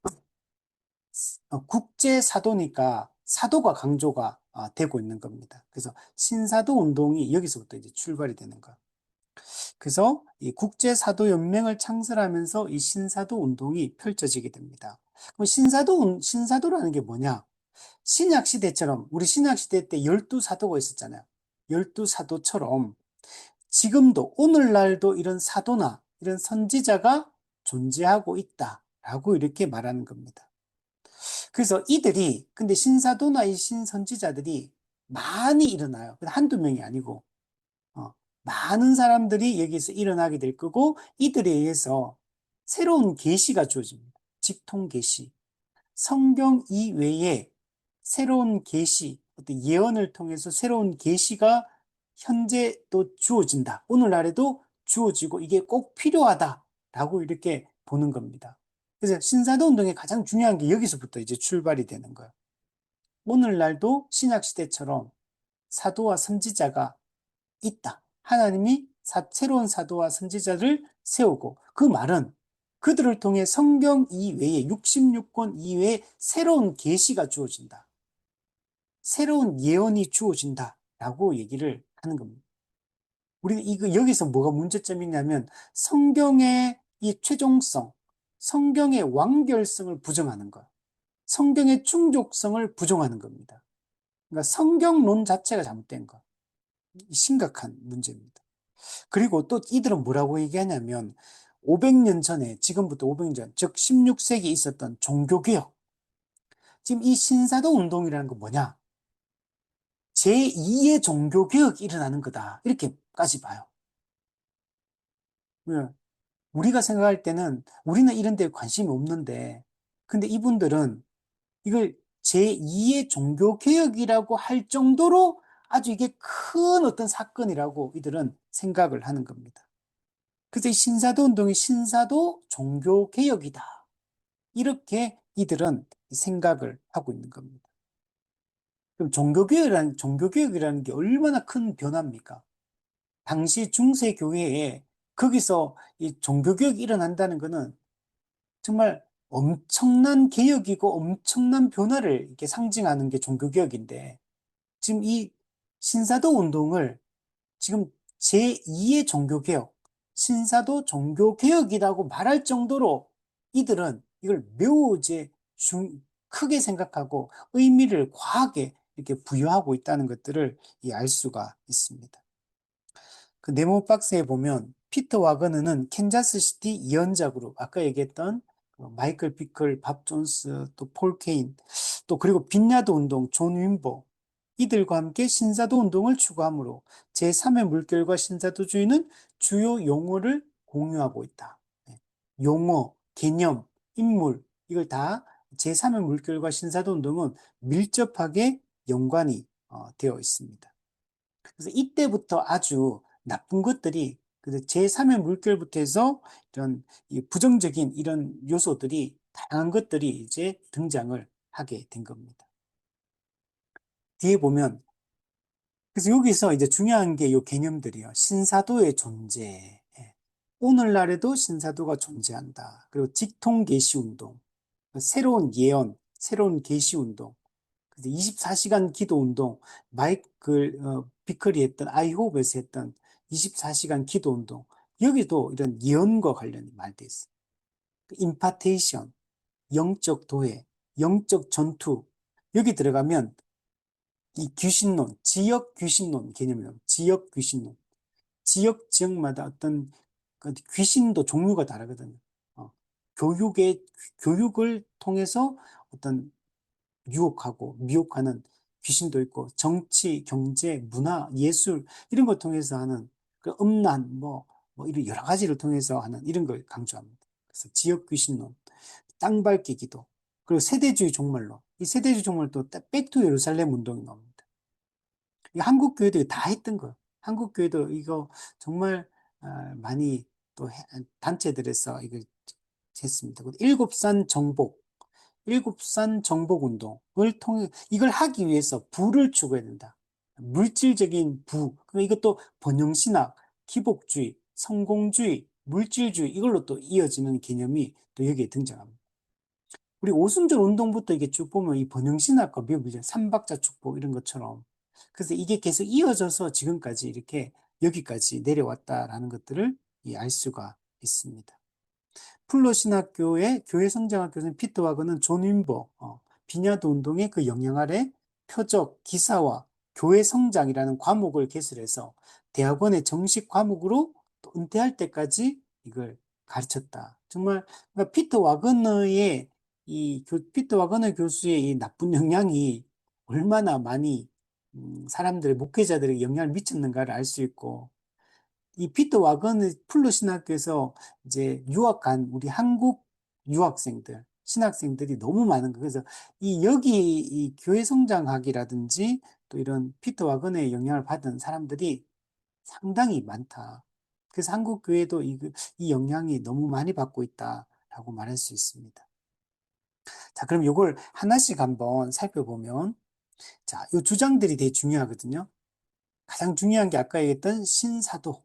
국제사도니까 사도가 강조가 되고 있는 겁니다. 그래서 신사도 운동이 여기서부터 이제 출발이 되는 거예요. 그래서 이 국제사도연맹을 창설하면서 이 신사도 운동이 펼쳐지게 됩니다. 그럼 신사도라는 게 뭐냐? 신약시대처럼, 우리 신약시대 때 12사도가 있었잖아요. 12사도처럼 지금도 오늘날도 이런 사도나 이런 선지자가 존재하고 있다라고 이렇게 말하는 겁니다. 그래서 이들이 근데 신사도나 이 신선지자들이 많이 일어나요. 한두 명이 아니고 많은 사람들이 여기서 일어나게 될 거고 이들에 의해서 새로운 계시가 주어집니다. 직통 계시. 성경 이외에 새로운 계시, 어떤 예언을 통해서 새로운 계시가 현재 또 주어진다. 오늘날에도 주어지고 이게 꼭 필요하다라고 이렇게 보는 겁니다. 그래서 신사도 운동의 가장 중요한 게 여기서부터 이제 출발이 되는 거예요. 오늘날도 신약 시대처럼 사도와 선지자가 있다. 하나님이 새로운 사도와 선지자를 세우고 그 말은 그들을 통해 성경 이외에 66권 이외에 새로운 계시가 주어진다. 새로운 예언이 주어진다라고 얘기를 하는 겁니다. 우리는 여기서 뭐가 문제점이냐면 성경의 이 최종성, 성경의 완결성을 부정하는 것, 성경의 충족성을 부정하는 겁니다. 그러니까 성경론 자체가 잘못된 것, 심각한 문제입니다. 그리고 또 이들은 뭐라고 얘기하냐면 500년 전에, 지금부터 500년 전, 즉 16세기에 있었던 종교개혁, 지금 이 신사도 운동이라는 건 뭐냐? 제2의 종교개혁이 일어나는 거다. 이렇게까지 봐요. 우리가 생각할 때는 우리는 이런 데 관심이 없는데, 근데 이분들은 이걸 제2의 종교개혁이라고 할 정도로 아주 이게 큰 어떤 사건이라고 이들은 생각을 하는 겁니다. 그래서 이 신사도 운동이 신사도 종교개혁이다. 이렇게 이들은 생각을 하고 있는 겁니다. 그럼 종교개혁이라는 게 얼마나 큰 변화입니까? 당시 중세교회에 거기서 이 종교개혁이 일어난다는 것은 정말 엄청난 개혁이고 엄청난 변화를 이렇게 상징하는 게 종교개혁인데 지금 이 신사도 운동을 지금 제2의 종교개혁, 신사도 종교개혁이라고 말할 정도로 이들은 이걸 매우 이제 크게 생각하고 의미를 과하게 이렇게 부여하고 있다는 것들을 알 수가 있습니다. 그 네모 박스에 보면 피터 와그너는 캔자스시티 예언자 그룹, 아까 얘기했던 마이클 비클, 밥 존스, 또 폴 케인, 또 그리고 빈야드 운동, 존 윈버 이들과 함께 신사도 운동을 추구하므로 제3의 물결과 신사도주의는 주요 용어를 공유하고 있다. 네. 용어, 개념, 인물 이걸 다 제3의 물결과 신사도 운동은 밀접하게 연관이 되어 있습니다. 그래서 이때부터 아주 나쁜 것들이 제3의 물결부터 해서 이런 부정적인 이런 요소들이 다양한 것들이 이제 등장을 하게 된 겁니다. 뒤에 보면 그래서 여기서 이제 중요한 게 이 개념들이요. 신사도의 존재. 예. 오늘날에도 신사도가 존재한다. 그리고 직통 계시 운동, 새로운 예언, 새로운 계시 운동, 24시간 기도 운동, 마이클 비클이 했던 아이호흡에서 했던 24시간 기도 운동. 여기도 이런 예언과 관련이 많이 돼 있어요. 임파테이션, 영적 도회, 영적 전투. 여기 들어가면 이 귀신론, 지역 귀신론 개념이에요. 지역 귀신론. 지역마다 어떤 귀신도 종류가 다르거든요. 교육을 통해서 어떤 유혹하고 미혹하는 귀신도 있고, 정치, 경제, 문화, 예술, 이런 걸 통해서 하는 그 음란, 이런 여러 가지를 통해서 하는 이런 걸 강조합니다. 그래서 지역 귀신론, 땅 밟기 기도, 그리고 세대주의 종말론. 이 세대주의 종말도 백투 예루살렘 운동이 나옵니다. 한국 교회도 다 했던 거예요. 한국 교회도 이거 정말 많이 또 단체들에서 이걸 했습니다. 일곱산 정복 운동을 통해 이걸 하기 위해서 부를 추구해야 된다. 물질적인 부, 이것도 번영신학, 기복주의, 성공주의, 물질주의 이걸로 또 이어지는 개념이 또 여기에 등장합니다. 우리 오순절 운동부터 이게 쭉 보면 이 번영신학과 미국이죠. 삼박자 축복 이런 것처럼. 그래서 이게 계속 이어져서 지금까지 이렇게 여기까지 내려왔다라는 것들을 알 수가 있습니다. 플러신학교의 교회 성장학교는 피터 와그는 존 윈버, 비냐드 운동의 그 영향 아래 표적, 기사와 교회 성장이라는 과목을 개설해서 대학원의 정식 과목으로 또 은퇴할 때까지 이걸 가르쳤다. 정말 그러니까 피터 와그너 교수의 이 나쁜 영향이 얼마나 많이 사람들의 목회자들에게 영향을 미쳤는가를 알 수 있고, 이 피터 와건의 플루 신학교에서 이제 유학 간 우리 한국 유학생들, 신학생들이 너무 많은 거예요. 그래서 여기 이 교회 성장학이라든지 또 이런 피터 와건의 영향을 받은 사람들이 상당히 많다. 그래서 한국 교회도 이 영향이 너무 많이 받고 있다라고 말할 수 있습니다. 자, 그럼 이걸 하나씩 한번 살펴보면, 자, 이 주장들이 되게 중요하거든요. 가장 중요한 게 아까 얘기했던 신사도.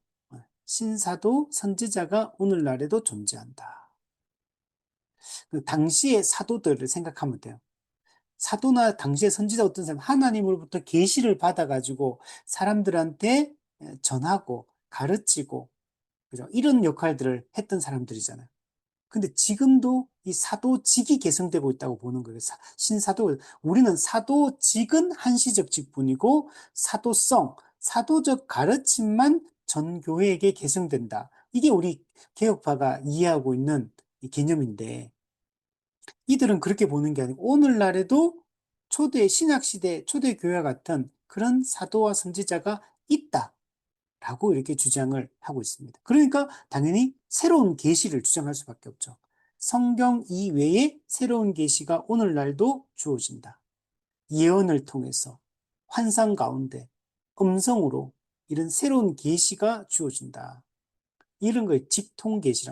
신사도 선지자가 오늘날에도 존재한다. 그 당시의 사도들을 생각하면 돼요. 사도나 당시의 선지자 어떤 사람, 하나님으로부터 계시를 받아가지고 사람들한테 전하고 가르치고, 그죠? 이런 역할들을 했던 사람들이잖아요. 근데 지금도 이 사도직이 계승되고 있다고 보는 거예요. 신사도, 우리는 사도직은 한시적 직분이고, 사도적 가르침만 전 교회에게 계승된다. 이게 우리 개혁파가 이해하고 있는 이 개념인데, 이들은 그렇게 보는 게 아니고, 오늘날에도 신약시대 초대교회와 같은 그런 사도와 선지자가 있다. 라고 이렇게 주장을 하고 있습니다. 그러니까 당연히 새로운 계시를 주장할 수밖에 없죠. 성경 이외에 새로운 계시가 오늘날도 주어진다. 예언을 통해서 환상 가운데 음성으로 이런 새로운 계시가 주어진다. 이런 걸 직통계시.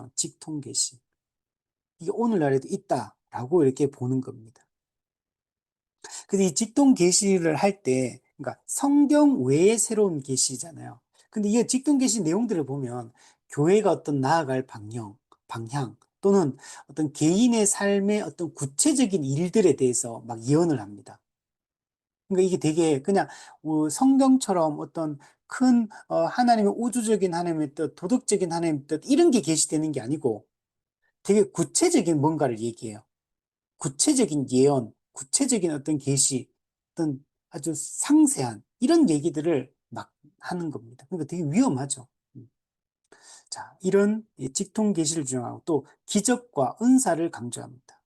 이게 오늘날에도 있다라고 이렇게 보는 겁니다. 근데 이 직통계시를 할 때, 그러니까 성경 외의 새로운 계시잖아요. 근데 이 직통계시 내용들을 보면 교회가 어떤 나아갈 방향 또는 어떤 개인의 삶의 어떤 구체적인 일들에 대해서 막 예언을 합니다. 그러니까 이게 되게 그냥 성경처럼 어떤 큰 하나님의 우주적인 하나님의 뜻, 도덕적인 하나님의 뜻 이런 게 계시되는 게 아니고 되게 구체적인 뭔가를 얘기해요. 구체적인 예언, 구체적인 어떤 계시, 어떤 아주 상세한 이런 얘기들을 막 하는 겁니다. 그러니까 되게 위험하죠. 자, 이런 직통 계시를 주장하고 또 기적과 은사를 강조합니다.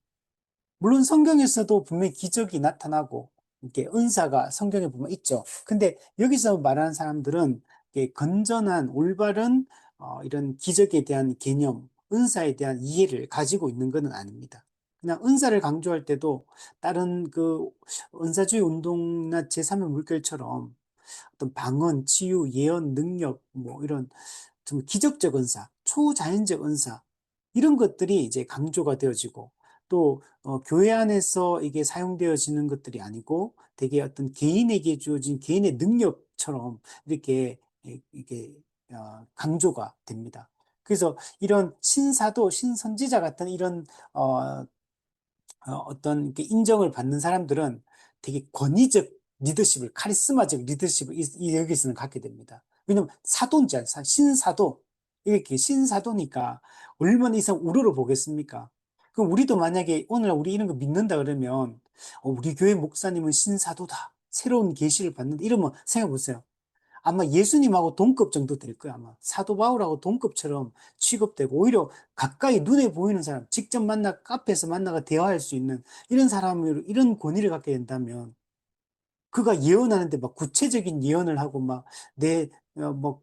물론 성경에서도 분명히 기적이 나타나고 이렇게 은사가 성경에 보면 있죠. 근데 여기서 말하는 사람들은 이렇게 건전한 올바른 이런 기적에 대한 개념, 은사에 대한 이해를 가지고 있는 것은 아닙니다. 그냥 은사를 강조할 때도 다른 그 은사주의 운동이나 제3의 물결처럼 어떤 방언, 치유, 예언, 능력, 뭐 이런 좀 기적적 은사, 초자연적 은사, 이런 것들이 이제 강조가 되어지고, 또, 교회 안에서 이게 사용되어지는 것들이 아니고, 되게 어떤 개인에게 주어진 개인의 능력처럼 이렇게, 이게, 강조가 됩니다. 그래서 이런 신사도, 신선지자 같은 이런, 어, 어떤 이렇게 인정을 받는 사람들은 되게 권위적 리더십을, 카리스마적 리더십을 여기서는 갖게 됩니다. 왜냐면 사도인지, 신사도, 이렇게 신사도니까 얼마나 이상 우러러 보겠습니까? 그럼 우리도 만약에 오늘 우리 이런 거 믿는다 그러면, 우리 교회 목사님은 신사도다. 새로운 계시를 받는다. 이러면 생각해 보세요. 아마 예수님하고 동급 정도 될 거야, 아마. 사도 바울하고 동급처럼 취급되고, 오히려 가까이 눈에 보이는 사람, 직접 카페에서 만나가 대화할 수 있는 이런 사람으로, 이런 권위를 갖게 된다면, 그가 예언하는데 막 구체적인 예언을 하고 막 내, 뭐,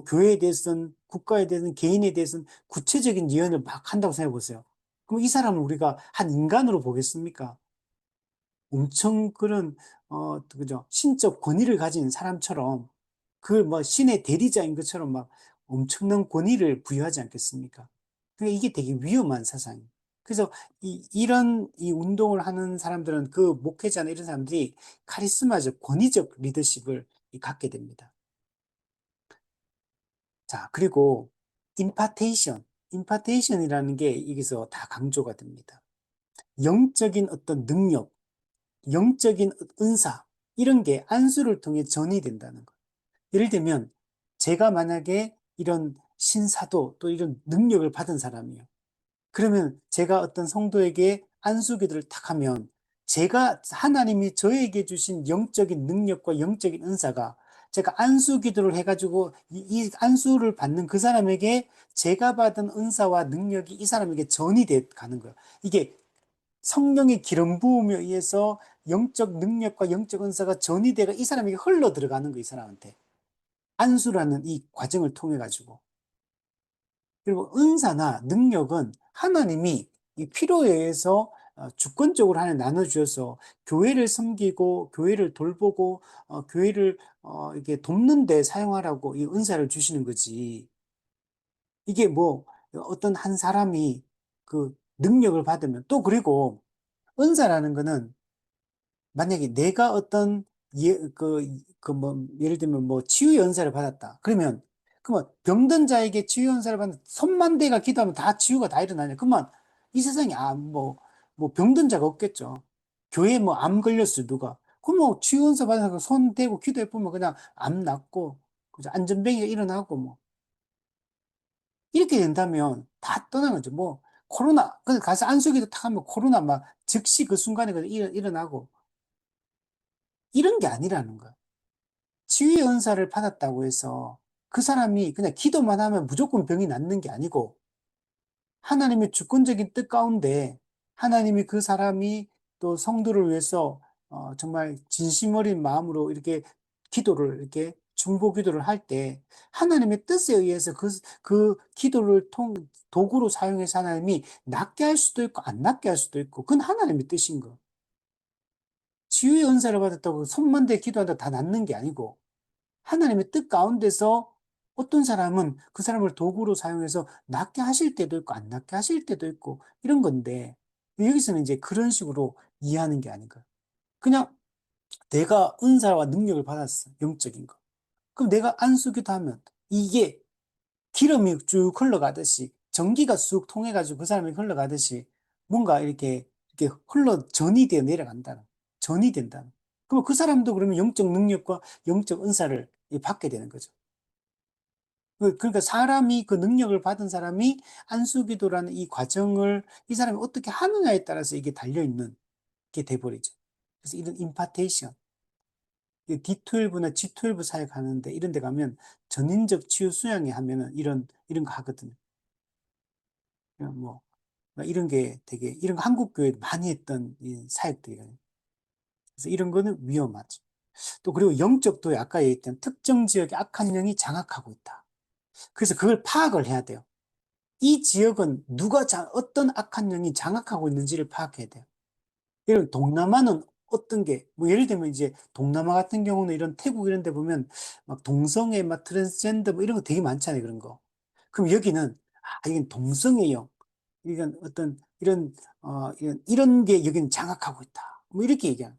교회에 대해서는, 국가에 대해서는, 개인에 대해서는 구체적인 예언을 막 한다고 생각해 보세요. 그럼 이 사람을 우리가 한 인간으로 보겠습니까? 엄청 그런 그죠? 신적 권위를 가진 사람처럼 그 뭐 신의 대리자인 것처럼 막 엄청난 권위를 부여하지 않겠습니까? 그러니까 이게 되게 위험한 사상이에요. 그래서 이런 이 운동을 하는 사람들은 그 목회자나 이런 사람들이 카리스마적 권위적 리더십을 갖게 됩니다. 자, 그리고 임파테이션이라는 게 여기서 다 강조가 됩니다. 영적인 어떤 능력, 영적인 은사, 이런 게 안수를 통해 전이 된다는 것. 예를 들면, 제가 만약에 이런 신사도 또 이런 능력을 받은 사람이에요. 그러면 제가 어떤 성도에게 안수 기도를 탁 하면, 제가, 하나님이 저에게 주신 영적인 능력과 영적인 은사가 제가 안수 기도를 해가지고 이 안수를 받는 그 사람에게 제가 받은 은사와 능력이 이 사람에게 전이 돼 가는 거예요. 이게 성령의 기름 부음에 의해서 영적 능력과 영적 은사가 전이되가 이 사람에게 흘러 들어가는 거, 이 사람한테. 안수라는 이 과정을 통해 가지고. 그리고 은사나 능력은 하나님이 이 필요에 의해서 주권적으로 하나 나눠주셔서 교회를 섬기고 교회를 돌보고 교회를 이렇게 돕는 데 사용하라고 이 은사를 주시는 거지. 이게 뭐 어떤 한 사람이 그 능력을 받으면 또, 그리고 은사라는 거는 만약에 내가 어떤 예를 들면 뭐 치유 연사를 받았다. 그러면 병든 자에게 치유 연사를 받는 손만 대가 기도하면 다 치유가 다 일어나냐. 그러면 이 세상에 뭐 병든 자가 없겠죠. 교회에 뭐 암 걸렸어, 누가. 그럼 뭐 치유 연사 받아서 손 대고 기도해 보면 그냥 암 낫고, 그죠? 안전뱅이가 일어나고 뭐. 이렇게 된다면 다 떠나는 거죠. 뭐 코로나, 그 가서 안수기도 탁 하면 코로나 막 즉시 그 순간에 그냥 일어나고, 이런 게 아니라는 거야. 치유의 은사를 받았다고 해서 그 사람이 그냥 기도만 하면 무조건 병이 낫는 게 아니고, 하나님의 주권적인 뜻 가운데 하나님이 그 사람이 또 성도를 위해서 정말 진심 어린 마음으로 이렇게 기도를, 이렇게 중보 기도를 할 때 하나님의 뜻에 의해서 그 기도를 도구로 사용해서 하나님이 낫게 할 수도 있고 안 낫게 할 수도 있고, 그건 하나님의 뜻인 거. 치유의 은사를 받았다고 손만 대 기도한다 다 낫는 게 아니고, 하나님의 뜻 가운데서 어떤 사람은 그 사람을 도구로 사용해서 낫게 하실 때도 있고 안 낫게 하실 때도 있고 이런 건데, 여기서는 이제 그런 식으로 이해하는 게 아닌가. 그냥 내가 은사와 능력을 받았어, 영적인 거. 그럼 내가 안수기도 하면 이게 기름이 쭉 흘러가듯이, 전기가 쑥 통해가지고 그 사람이 흘러가듯이 뭔가 이렇게 전이 되어 내려간다는, 전이 된다는. 그럼 그 사람도 그러면 영적 능력과 영적 은사를 받게 되는 거죠. 그러니까 사람이, 그 능력을 받은 사람이 안수기도라는 이 과정을 이 사람이 어떻게 하느냐에 따라서 이게 달려있는 게 돼버리죠. 그래서 이런 임파테이션, D12나 G12 사역하는데 이런 데 가면 전인적 치유 수양회 하면은 이런 거 하거든요. 그냥 뭐 이런 게 되게, 이런 거 한국 교회 많이 했던 이 사역들이거든요. 그래서 이런 거는 위험하죠. 또 그리고 영적도에 아까 얘기했던 특정 지역의 악한 영이 장악하고 있다. 그래서 그걸 파악을 해야 돼요. 이 지역은 어떤 악한 영이 장악하고 있는지를 파악해야 돼요. 예를 동남아는 어떤 게, 뭐 예를 들면 이제 동남아 같은 경우는 이런 태국 이런 데 보면 막 동성애, 막 트랜스젠더 뭐 이런 거 되게 많잖아요, 그런 거. 그럼 여기는, 이건 동성애요. 이건 어떤 이런 게 여기는 장악하고 있다. 뭐 이렇게 얘기하는.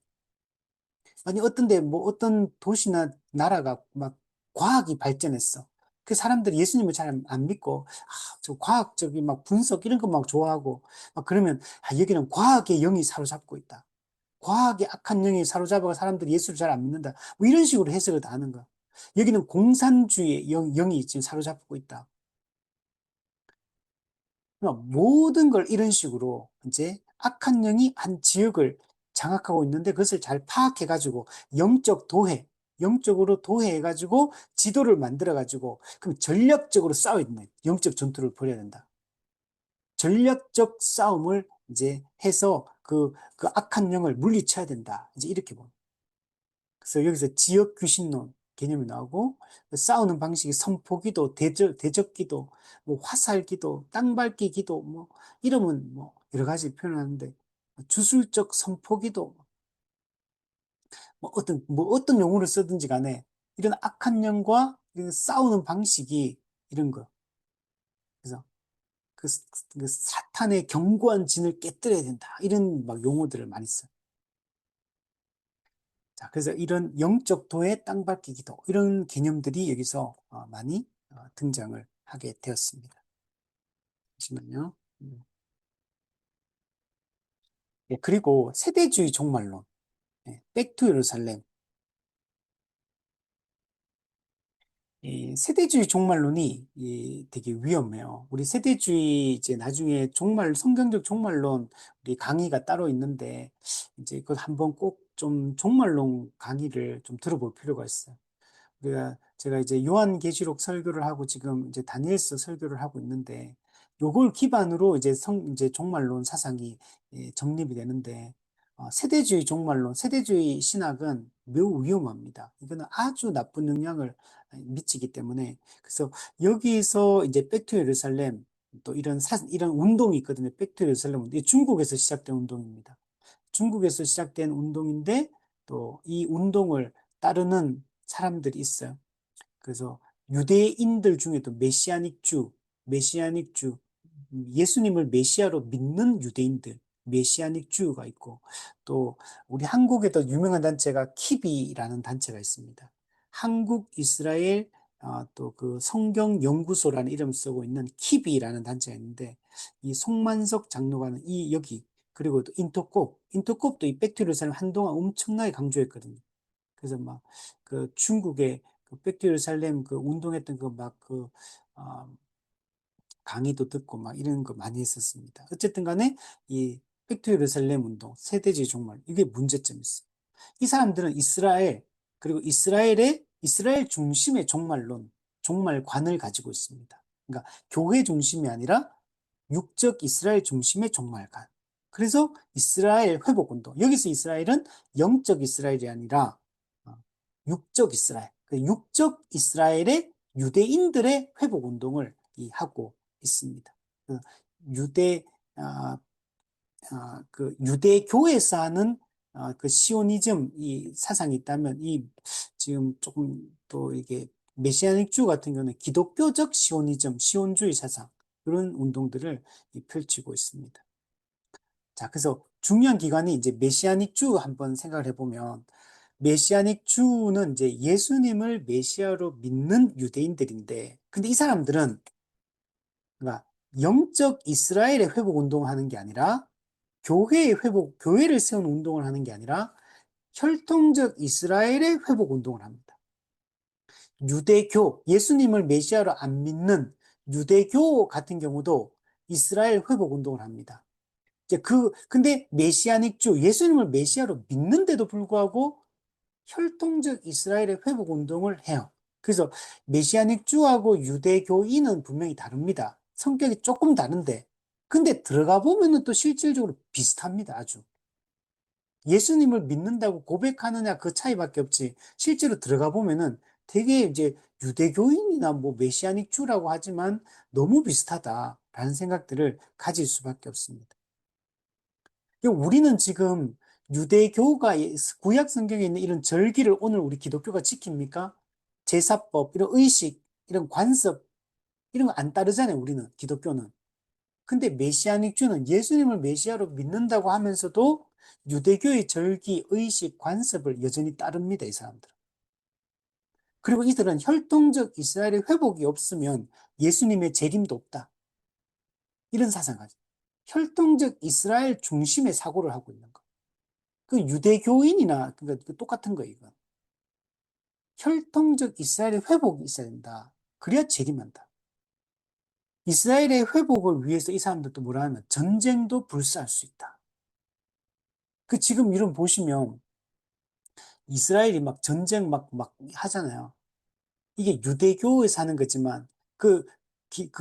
아니, 어떤데, 뭐, 어떤 도시나 나라가 막 과학이 발전했어. 그 사람들이 예수님을 잘 안 믿고, 저 과학적인 막 분석 이런 거 막 좋아하고, 막 그러면, 여기는 과학의 영이 사로잡고 있다. 과학의 악한 영이 사로잡아가 사람들이 예수를 잘 안 믿는다. 뭐 이런 식으로 해석을 다 하는 거야. 여기는 공산주의의 영이 지금 사로잡고 있다. 그러니까 모든 걸 이런 식으로 이제 악한 영이 한 지역을 장악하고 있는데 그것을 잘 파악해가지고 영적 도해, 영적으로 도해해가지고 지도를 만들어가지고 그럼 전략적으로 싸워야 된다. 영적 전투를 벌여야 된다. 전략적 싸움을 이제 해서 그 악한 영을 물리쳐야 된다. 이제 이렇게 봅니다. 그래서 여기서 지역 귀신론 개념이 나오고 싸우는 방식이 선포기도, 대적기도, 뭐 화살기도, 땅밟기 기도, 뭐 이름은 뭐 여러 가지 표현하는데 주술적 선포기도 뭐 어떤 용어를 쓰든지 간에 이런 악한 영과 이런 싸우는 방식이 이런 거. 그래서 그, 그 사탄의 견고한 진을 깨뜨려야 된다. 이런 막 용어들을 많이 써요. 자, 그래서 이런 영적 도의 땅밟기 기도, 이런 개념들이 여기서 많이 등장을 하게 되었습니다. 잠시만요. 예, 그리고 세대주의 종말론, 백투 예루살렘. 이 세대주의 종말론이 되게 위험해요. 우리 세대주의 이제 나중에 성경적 종말론 우리 강의가 따로 있는데 이제 그걸 한번 꼭 좀 종말론 강의를 좀 들어볼 필요가 있어요. 제가 이제 요한계시록 설교를 하고 지금 이제 다니엘서 설교를 하고 있는데 요걸 기반으로 이제 종말론 사상이 정립이 되는데 세대주의 종말론, 세대주의 신학은 매우 위험합니다. 이거는 아주 나쁜 영향을 미치기 때문에 그래서 여기서 이제 백투 예루살렘 또 이런 운동이 있거든요. 백투 예루살렘 운동. 중국에서 시작된 운동입니다. 중국에서 시작된 운동인데 또 이 운동을 따르는 사람들이 있어요. 그래서 유대인들 중에도 메시아닉 주, 예수님을 메시아로 믿는 유대인들, 메시아닉 주가 있고, 또 우리 한국에도 유명한 단체가 키비라는 단체가 있습니다. 한국 이스라엘 또 그 성경 연구소라는 이름 쓰고 있는 키비라는 단체가 있는데 이 송만석 장로가 하는 이 여기 그리고 또 인터콥도 이 백투르사를 한동안 엄청나게 강조했거든요. 그래서 막 그 중국의 그 백두예루살렘 그 운동했던 강의도 듣고 막 이런 거 많이 했었습니다. 어쨌든 간에 이 백두예루살렘 운동, 세대주의 종말 이게 문제점이 있어요. 이 사람들은 그리고 이스라엘 중심의 종말관을 가지고 있습니다. 그러니까 교회 중심이 아니라 육적 이스라엘 중심의 종말관. 그래서 이스라엘 회복 운동. 여기서 이스라엘은 영적 이스라엘이 아니라 어, 육적 이스라엘. 그 육적 이스라엘의 유대인들의 회복 운동을 하고 있습니다. 그 유대 아, 그 유대교에서 하는 그 시오니즘 이 사상이 있다면 이 지금 조금 또 이게 메시아닉 주 같은 경우는 기독교적 시오니즘, 시온주의 사상 그런 운동들을 펼치고 있습니다. 자, 그래서 중요한 기관이 이제 메시아닉 주 한번 생각을 해보면 메시아닉 주는 이제 예수님을 메시아로 믿는 유대인들인데 근데 이 사람들은 그러니까 영적 이스라엘의 회복 운동을 하는 게 아니라 교회를 세운 운동을 하는 게 아니라 혈통적 이스라엘의 회복 운동을 합니다. 예수님을 메시아로 안 믿는 유대교 같은 경우도 이스라엘 회복 운동을 합니다. 근데 예수님을 메시아로 믿는데도 불구하고 혈통적 이스라엘의 회복 운동을 해요. 그래서 메시아닉 주하고 유대교인은 분명히 다릅니다. 성격이 조금 다른데, 근데 들어가 보면은 또 실질적으로 비슷합니다. 아주. 예수님을 믿는다고 고백하느냐 그 차이밖에 없지. 실제로 들어가 보면은 되게 이제 유대교인이나 뭐 메시아닉 주라고 하지만 너무 비슷하다라는 생각들을 가질 수밖에 없습니다. 우리는 지금 유대교가 구약 성경에 있는 이런 절기를 오늘 우리 기독교가 지킵니까? 제사법, 이런 의식, 이런 관습, 이런 거 안 따르잖아요, 우리는, 기독교는. 근데 메시아닉 주는 예수님을 메시아로 믿는다고 하면서도 유대교의 절기, 의식, 관습을 여전히 따릅니다, 이 사람들은. 그리고 이들은 혈통적 이스라엘의 회복이 없으면 예수님의 재림도 없다. 이런 사상하죠. 혈통적 이스라엘 중심의 사고를 하고 있는 거. 그 유대교인이나 그러니까 똑같은 거예요, 이건. 혈통적 이스라엘의 회복이 있어야 된다. 그래야 재림한다. 이스라엘의 회복을 위해서 이 사람들도 뭐라 하면 전쟁도 불사할 수 있다. 그 지금 이런 보시면 이스라엘이 막 전쟁 막 하잖아요. 이게 유대교에 사는 거지만 그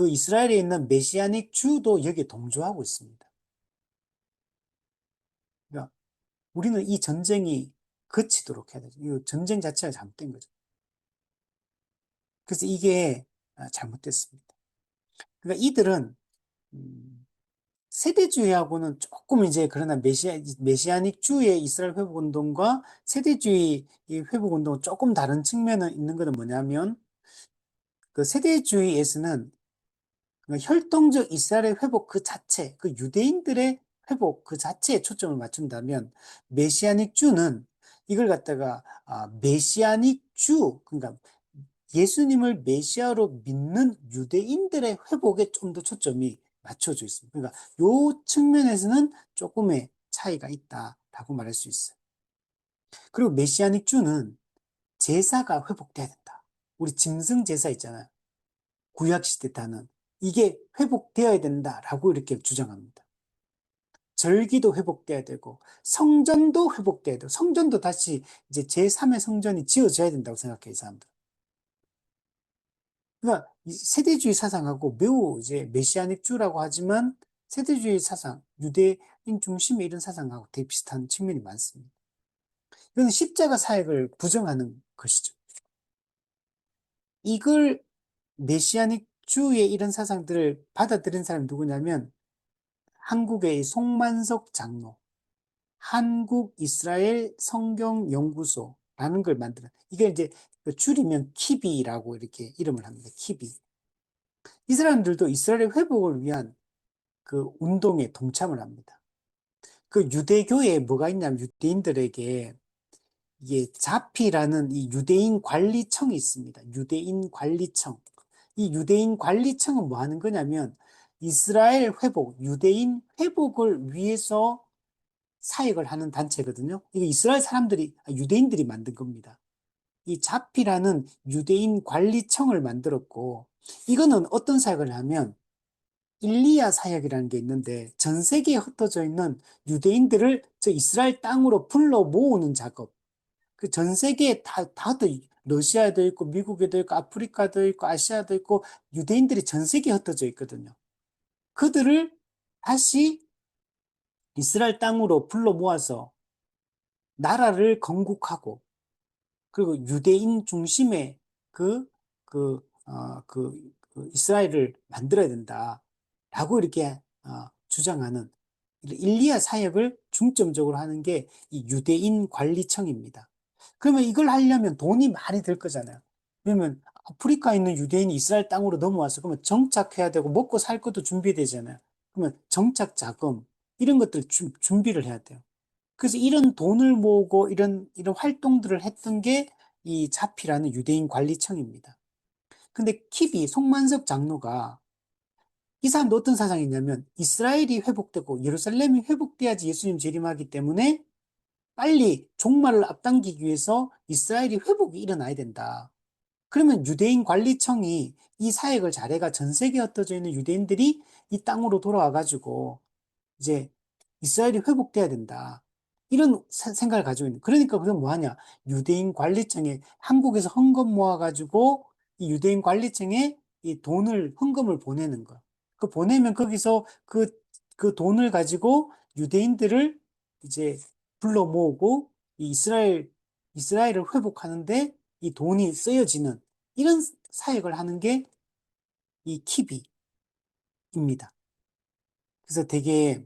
이스라엘에 있는 메시아닉 주도 여기에 동조하고 있습니다. 그러니까 우리는 이 전쟁이 그치도록 해야 되죠. 이 전쟁 자체가 잘못된 거죠. 그래서 이게 잘못됐습니다. 그러니까 이들은 세대주의하고는 조금 이제 그러나 메시아닉 주의 이스라엘 회복 운동과 세대주의 회복 운동은 조금 다른 측면은 있는 것은 뭐냐면 그 세대주의에서는 그 혈통적 이스라엘의 회복 그 자체, 그 유대인들의 회복 그 자체에 초점을 맞춘다면 메시아닉 주는 이걸 갖다가 메시아닉 주, 그러니까 예수님을 메시아로 믿는 유대인들의 회복에 좀 더 초점이 맞춰져 있습니다. 그러니까 요 측면에서는 조금의 차이가 있다라고 말할 수 있어요. 그리고 메시아닉 주는 제사가 회복돼야 된다. 우리 짐승 제사 있잖아요. 구약시대 때는 이게 회복되어야 된다라고 이렇게 주장합니다. 절기도 회복돼야 되고 성전도 회복돼야 되고 성전도 다시 이제 제3의 성전이 지어져야 된다고 생각해요, 이 사람들. 그러니까 이 세대주의 사상하고 매우 이제 메시아닉주라고 하지만 세대주의 사상, 유대인 중심의 이런 사상하고 되게 비슷한 측면이 많습니다. 이건 십자가 사역을 부정하는 것이죠. 이걸 메시아닉주의 이런 사상들을 받아들인 사람이 누구냐면 한국의 송만석 장로, 한국 이스라엘 성경 연구소라는 걸 만들어. 이게 이제 줄이면 키비라고 이렇게 이름을 합니다. 키비. 이 사람들도 이스라엘의 회복을 위한 그 운동에 동참을 합니다. 그 유대교에 뭐가 있냐면 유대인들에게 이게 자피라는 이 유대인 관리청이 있습니다. 유대인 관리청. 이 유대인 관리청은 뭐 하는 거냐면 이스라엘 회복, 유대인 회복을 위해서 사역을 하는 단체거든요. 이게 이스라엘 사람들이, 유대인들이 만든 겁니다. 이 자피라는 유대인 관리청을 만들었고, 이거는 어떤 사역을 하면 일리야 사역이라는 게 있는데 전 세계에 흩어져 있는 유대인들을 저 이스라엘 땅으로 불러 모으는 작업. 그 전 세계에 다들 러시아에도 있고 미국에도 있고 아프리카도 있고 아시아도 있고 유대인들이 전 세계에 흩어져 있거든요. 그들을 다시 이스라엘 땅으로 불러 모아서 나라를 건국하고 그리고 유대인 중심의 그, 그 이스라엘을 만들어야 된다라고 이렇게 주장하는 일리야 사역을 중점적으로 하는 게 이 유대인 관리청입니다. 그러면 이걸 하려면 돈이 많이 들 거잖아요. 그러면 아프리카에 있는 유대인이 이스라엘 땅으로 넘어와서 그러면 정착해야 되고 먹고 살 것도 준비되잖아요. 그러면 정착 자금 이런 것들 준비를 해야 돼요. 그래서 이런 돈을 모으고 이런 활동들을 했던 게 이 자피라는 유대인 관리청입니다. 근데 킵이 송만석 장로가 이 사람도 어떤 사상이냐면 이스라엘이 회복되고 예루살렘이 회복돼야지 예수님 재림하기 때문에 빨리 종말을 앞당기기 위해서 이스라엘이 회복이 일어나야 된다. 그러면 유대인 관리청이 이 사역을 잘해가 전 세계에 흩어져 있는 유대인들이 이 땅으로 돌아와가지고 이제 이스라엘이 회복돼야 된다. 이런 생각을 가지고 있는. 그러니까 그럼 뭐 하냐? 유대인 관리청에 한국에서 헌금 모아가지고 이 유대인 관리청에 이 돈을, 헌금을 보내는 거. 그 보내면 거기서 그 돈을 가지고 유대인들을 이제 불러 모으고 이 이스라엘을 회복하는데 이 돈이 쓰여지는 이런 사역을 하는 게 이 키비입니다. 그래서 되게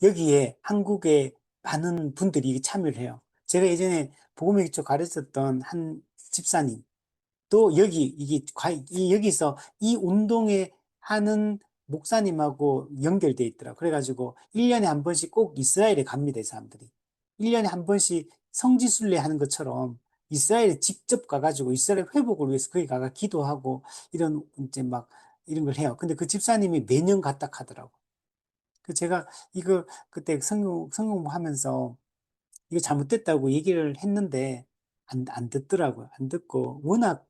여기에 한국의 많은 분들이 참여를 해요. 제가 예전에 복음의 쪽 가르쳤던 한 집사님, 또 여기서 이 운동에 하는 목사님하고 연결돼 있더라고요. 그래가지고 1년에 한 번씩 꼭 이스라엘에 갑니다, 이 사람들이. 1년에 한 번씩 성지순례 하는 것처럼 이스라엘에 직접 가가지고 이스라엘 회복을 위해서 거기 가가 기도하고 이런 이제 막 이런 걸 해요. 근데 그 집사님이 매년 갔다 하더라고. 그 제가 이거 그때 성공 하면서 이거 잘못됐다고 얘기를 했는데 안 듣더라고요. 안 듣고 워낙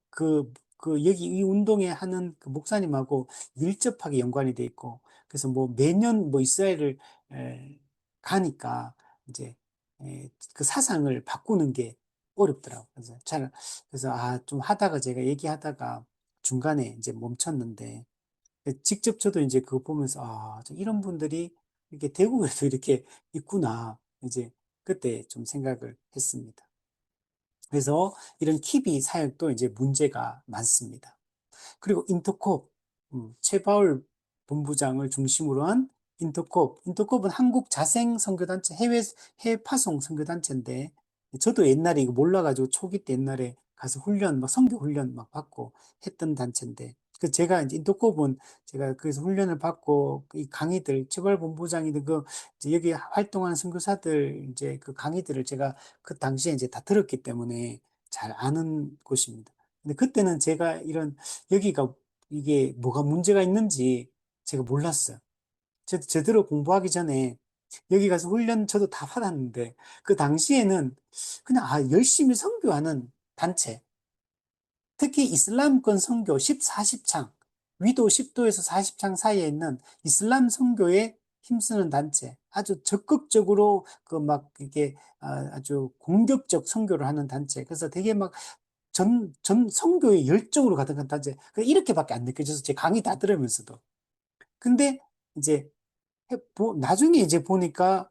여기 이 운동에 하는 그 목사님하고 밀접하게 연관이 돼 있고 그래서 뭐 매년 뭐 이스라엘을 가니까 이제 그 사상을 바꾸는 게 어렵더라고요. 그래서 좀 하다가 제가 얘기하다가 중간에 이제 멈췄는데 직접 저도 이제 그거 보면서 좀 이런 분들이 이렇게 대구에도 이렇게 있구나. 이제 그때 좀 생각을 했습니다. 그래서 이런 키비 사역도 이제 문제가 많습니다. 그리고 인터콥, 최바울 본부장을 중심으로 한 인터콥은 한국 자생 선교단체, 해외 파송 선교단체인데, 저도 옛날에 이거 몰라가지고 초기 때 옛날에 가서 막 선교 훈련 막 받고 했던 단체인데, 그 제가 이제 인터콥은 제가 그래서 훈련을 받고 이 강의들, 최바울 본부장이든 이제 여기 활동하는 선교사들 이제 그 강의들을 제가 그 당시에 이제 다 들었기 때문에 잘 아는 곳입니다. 근데 그때는 제가 여기가 이게 뭐가 문제가 있는지 제가 몰랐어요. 제대로 공부하기 전에 여기 가서 훈련 저도 다 받았는데 그 당시에는 그냥 열심히 선교하는 단체, 특히 이슬람권 선교 10, 40창, 위도 10도에서 40창 사이에 있는 이슬람 선교에 힘쓰는 단체, 아주 적극적으로 이게 아주 공격적 선교를 하는 단체. 그래서 되게 막 선교에 열정으로 가득한 단체. 이렇게밖에 안 느껴져서 제 강의 다 들으면서도. 근데 이제 나중에 이제 보니까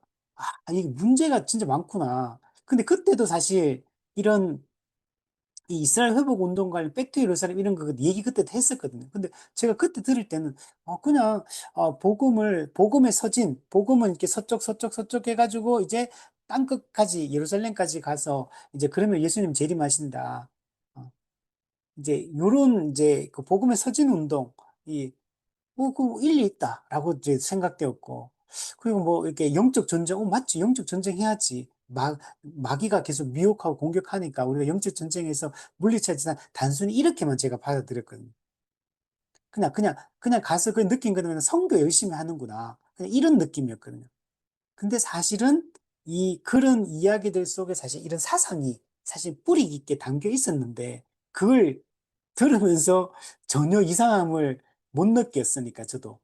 이게 문제가 진짜 많구나. 근데 그때도 사실 이런 이 이스라엘 회복 운동 관련 백투 예루살렘 이런 거 얘기 그때도 했었거든요. 근데 제가 그때 들을 때는 그냥 복음의 서진, 복음은 이렇게 서쪽 해가지고 이제 땅 끝까지 예루살렘까지 가서 이제 그러면 예수님 재림하신다. 이제 요런 이제 그 복음의 서진 운동 그 일리 있다라고 이제 생각되었고 그리고 뭐 이렇게 영적 전쟁 맞지 영적 전쟁 해야지 마귀가 계속 미혹하고 공격하니까 우리가 영적 전쟁에서 물리쳐야지 단순히 이렇게만 제가 받아들였거든요. 그냥 가서 그 느낀 거는 선교 열심히 하는구나 그냥 이런 느낌이었거든요. 근데 사실은 그런 이야기들 속에 사실 이런 사상이 사실 뿌리 깊게 담겨 있었는데 그걸 들으면서 전혀 이상함을 못 느꼈으니까 저도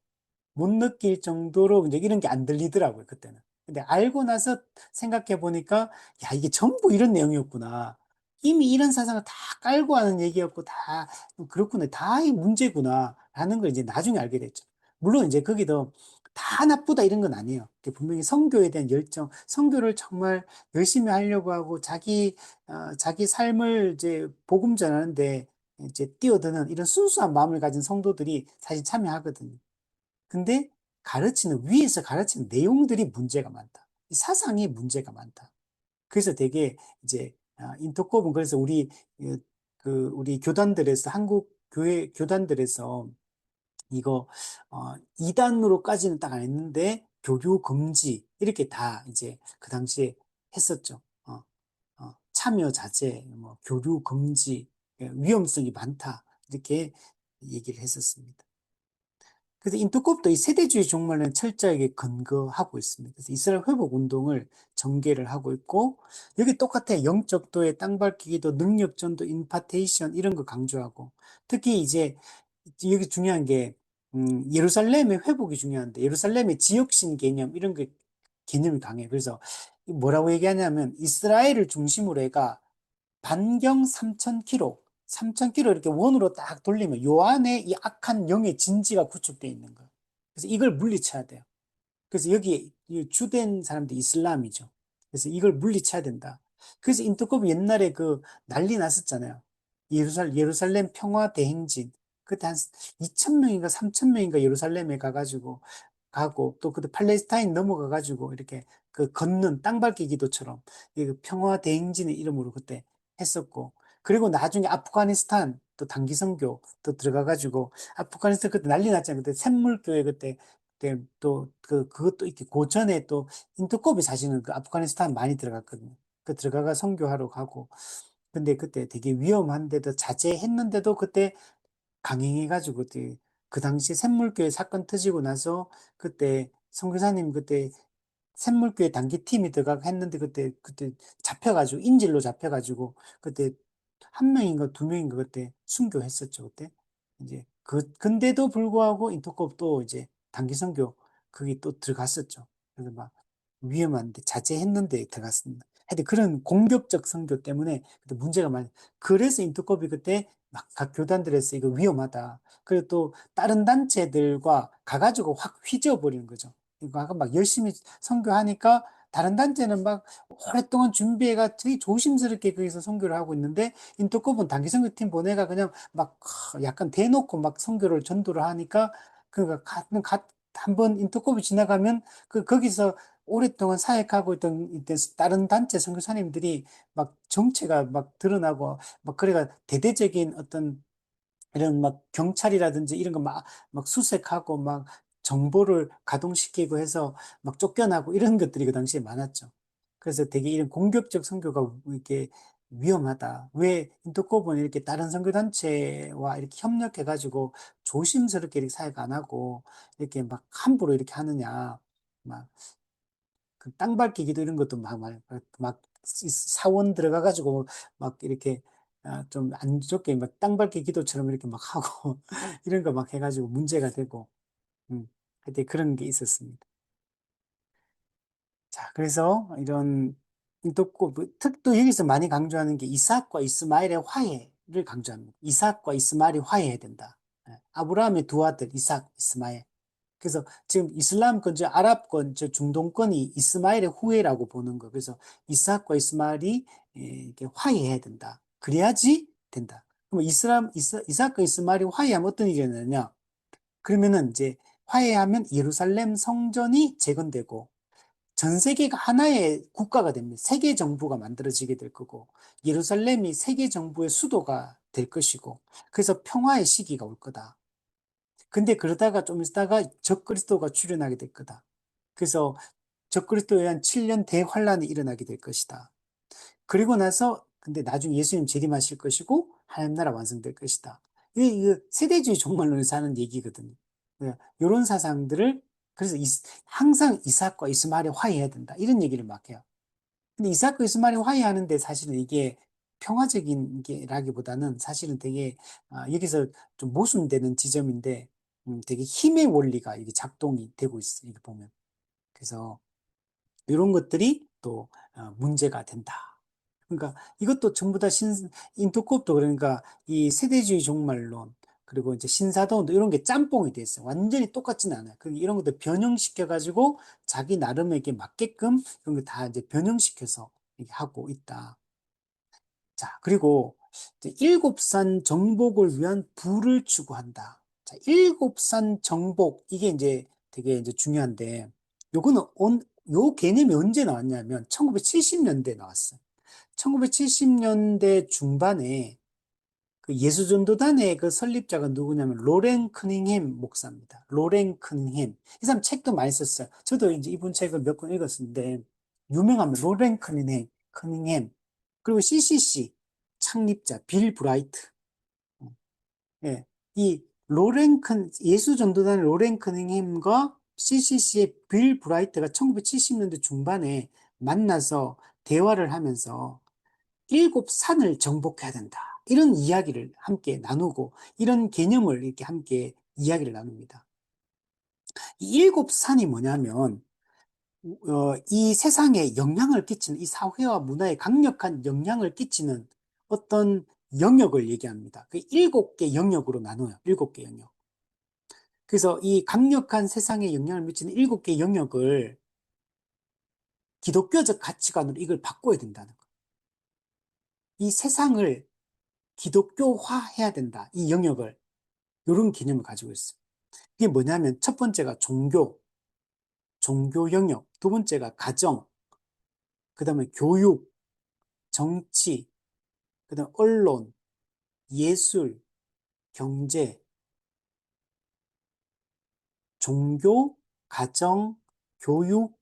못 느낄 정도로 이제 이런 게 안 들리더라고요, 그때는. 근데 알고 나서 생각해 보니까, 야, 이게 전부 이런 내용이었구나. 이미 이런 사상을 다 깔고 하는 얘기였고, 다, 그렇구나. 다 이 문제구나. 라는 걸 이제 나중에 알게 됐죠. 물론 이제 거기도 다 나쁘다 이런 건 아니에요. 분명히 선교에 대한 열정, 선교를 정말 열심히 하려고 하고, 자기 삶을 이제 복음 전하는데 이제 뛰어드는 이런 순수한 마음을 가진 성도들이 사실 참여하거든요. 근데 위에서 가르치는 내용들이 문제가 많다. 이 사상이 문제가 많다. 그래서 되게 이제, 인터컵은 그래서 우리 교단들에서, 한국 교회 교단들에서 이거, 이단으로까지는 딱 안 했는데, 교류 금지, 이렇게 다 이제 그 당시에 했었죠. 참여 자제, 뭐, 교류 금지, 위험성이 많다. 이렇게 얘기를 했었습니다. 그래서 인터콥도 이 세대주의 종말론 철저하게 근거하고 있습니다. 그래서 이스라엘 회복 운동을 전개를 하고 있고 여기 똑같아 영적도의 땅 밟기기도 능력전도 임파테이션 이런 거 강조하고 특히 이제 여기 중요한 게 예루살렘의 회복이 중요한데 예루살렘의 지역신 개념 이런 게 개념이 강해요. 그래서 뭐라고 얘기하냐면 이스라엘을 중심으로 해가 반경 3,000km, 3,000km 이렇게 원으로 딱 돌리면 요 안에 이 악한 영의 진지가 구축되어 있는 거예요. 그래서 이걸 물리쳐야 돼요. 그래서 여기 이 주된 사람들이 이슬람이죠. 그래서 이걸 물리쳐야 된다. 그래서 인터컵이 옛날에 그 난리 났었잖아요. 예루살렘 평화 대행진. 그때 한 2천 명인가 3천 명인가 예루살렘에 가가지고 가고 또 그때 팔레스타인 넘어가가지고 이렇게 그 걷는 땅 밟기 기도처럼 이 평화 대행진의 이름으로 그때 했었고 그리고 나중에 아프가니스탄 또 단기 선교 또 들어가가지고 아프가니스탄 그때 난리 났잖아요. 그때 샘물교회 그때 또 그것도 이렇게 고전에 또 인터컵이 사실은 그 아프가니스탄 많이 들어갔거든요. 그 들어가가 선교하러 가고 근데 그때 되게 위험한데도 자제했는데도 그때 강행해가지고 그 당시 샘물교회 사건 터지고 나서 그때 선교사님 그때 샘물교회 단기팀이 들어가 했는데 그때 잡혀가지고 인질로 잡혀가지고 그때 한 명인가 두 명인가 그때 순교했었죠 그때 이제 근데도 불구하고 인터컵 또 이제 단기 선교 그게 또 들어갔었죠. 그래서 막 위험한데 자제했는데 들어갔습니다. 하여튼 그런 공격적 선교 때문에 그때 문제가 많이 그래서 인터컵이 그때 막 각 교단들에서 이거 위험하다. 그리고 또 다른 단체들과 가가지고 확 휘저어버리는 거죠. 이거 아까 막 열심히 선교하니까 다른 단체는 막 오랫동안 준비해가 되게 조심스럽게 거기서 선교를 하고 있는데 인터컵은 단기 선교팀 보내가 그냥 막 약간 대놓고 막 선교를 전도를 하니까 한번 인터컵이 지나가면 거기서 오랫동안 사역하고 있던 다른 단체 선교사님들이 막 정체가 막 드러나고 막 그래가 대대적인 어떤 이런 막 경찰이라든지 이런 거 막 수색하고 막 정보를 가동시키고 해서 막 쫓겨나고 이런 것들이 그 당시에 많았죠. 그래서 되게 이런 공격적 선교가 이렇게 위험하다. 왜 인터코브는 이렇게 다른 선교단체와 이렇게 협력해가지고 조심스럽게 이렇게 사역 안 하고 이렇게 막 함부로 이렇게 하느냐. 막 그땅 밟기기도 이런 것도 막 사원 들어가가지고 막 이렇게 좀 안 좋게 막 땅 밟기 기도처럼 이렇게 막 하고 이런 거 막 해가지고 문제가 되고, 그때 그런 게 있었습니다. 자, 그래서 이런 또 여기서 많이 강조하는 게 이삭과 이스마엘의 화해를 강조합니다. 이삭과 이스마엘이 화해해야 된다. 아브라함의 두 아들 이삭, 이스마엘. 그래서 지금 이슬람권, 저 아랍권, 저 중동권이 이스마엘의 후예라고 보는 거. 그래서 이삭과 이스마엘이 이렇게 화해해야 된다. 그래야지 된다. 그럼 이삭과 이스마엘이 화해하면 어떤 일이 일어나냐? 그러면은 이제 화해하면 예루살렘 성전이 재건되고 전 세계가 하나의 국가가 됩니다. 세계 정부가 만들어지게 될 거고 예루살렘이 세계 정부의 수도가 될 것이고 그래서 평화의 시기가 올 거다. 근데 그러다가 좀 있다가 적그리스도가 출현하게 될 거다. 그래서 적그리스도에 의한 7년 대환란이 일어나게 될 것이다. 그리고 나서 근데 나중에 예수님 재림하실 것이고 하나님 나라 완성될 것이다. 이게 세대주의 종말론에서 하는 얘기거든요. 이런 사상들을 그래서 항상 이삭과 이스마엘이 화해해야 된다. 이런 얘기를 막 해요. 근데 이삭과 이스마엘이 화해하는데 사실은 이게 평화적인 게라기보다는 사실은 되게 여기서 좀 모순되는 지점인데 되게 힘의 원리가 이게 작동이 되고 있어. 이게 보면. 그래서 이런 것들이 또 문제가 된다. 그러니까 이것도 전부 다 인터콥도 그러니까 이 세대주의 종말론 그리고 이제 신사도원도 이런 게 짬뽕이 돼 있어요. 완전히 똑같지는 않아요. 이런 것들 변형시켜 가지고 자기 나름에게 맞게끔 이런 거 다 이제 변형시켜서 이렇게 하고 있다. 자, 그리고 이제 일곱산 정복을 위한 부를 추구한다. 자, 일곱산 정복 이게 이제 되게 이제 중요한데 요거는 요 개념이 언제 나왔냐면 1970년대 나왔어요. 1970년대 중반에 그 예수전도단의 그 설립자가 누구냐면 로렌 커닝햄 목사입니다. 로렌 커닝햄. 이 사람 책도 많이 썼어요. 저도 이제 이분 책을 몇 권 읽었는데 유명합니다. 로렌 커닝햄. 그리고 CCC 창립자 빌 브라이트. 예. 예수전도단의 로렌 커닝햄과 CCC의 빌 브라이트가 1970년대 중반에 만나서 대화를 하면서 일곱 산을 정복해야 된다. 이런 이야기를 함께 나누고 이런 개념을 이렇게 함께 이야기를 나눕니다. 이 일곱 산이 뭐냐면 이 세상에 영향을 끼치는 이 사회와 문화에 강력한 영향을 끼치는 어떤 영역을 얘기합니다. 그 일곱 개 영역으로 나눠요. 일곱 개 영역. 그래서 이 강력한 세상에 영향을 미치는 일곱 개 영역을 기독교적 가치관으로 이걸 바꿔야 된다는 거예요. 이 세상을 기독교화해야 된다. 이 영역을. 이런 개념을 가지고 있어요. 이게 뭐냐면 첫 번째가 종교 영역. 두 번째가 가정. 그 다음에 교육, 정치, 그 다음에 언론, 예술, 경제, 종교, 가정, 교육,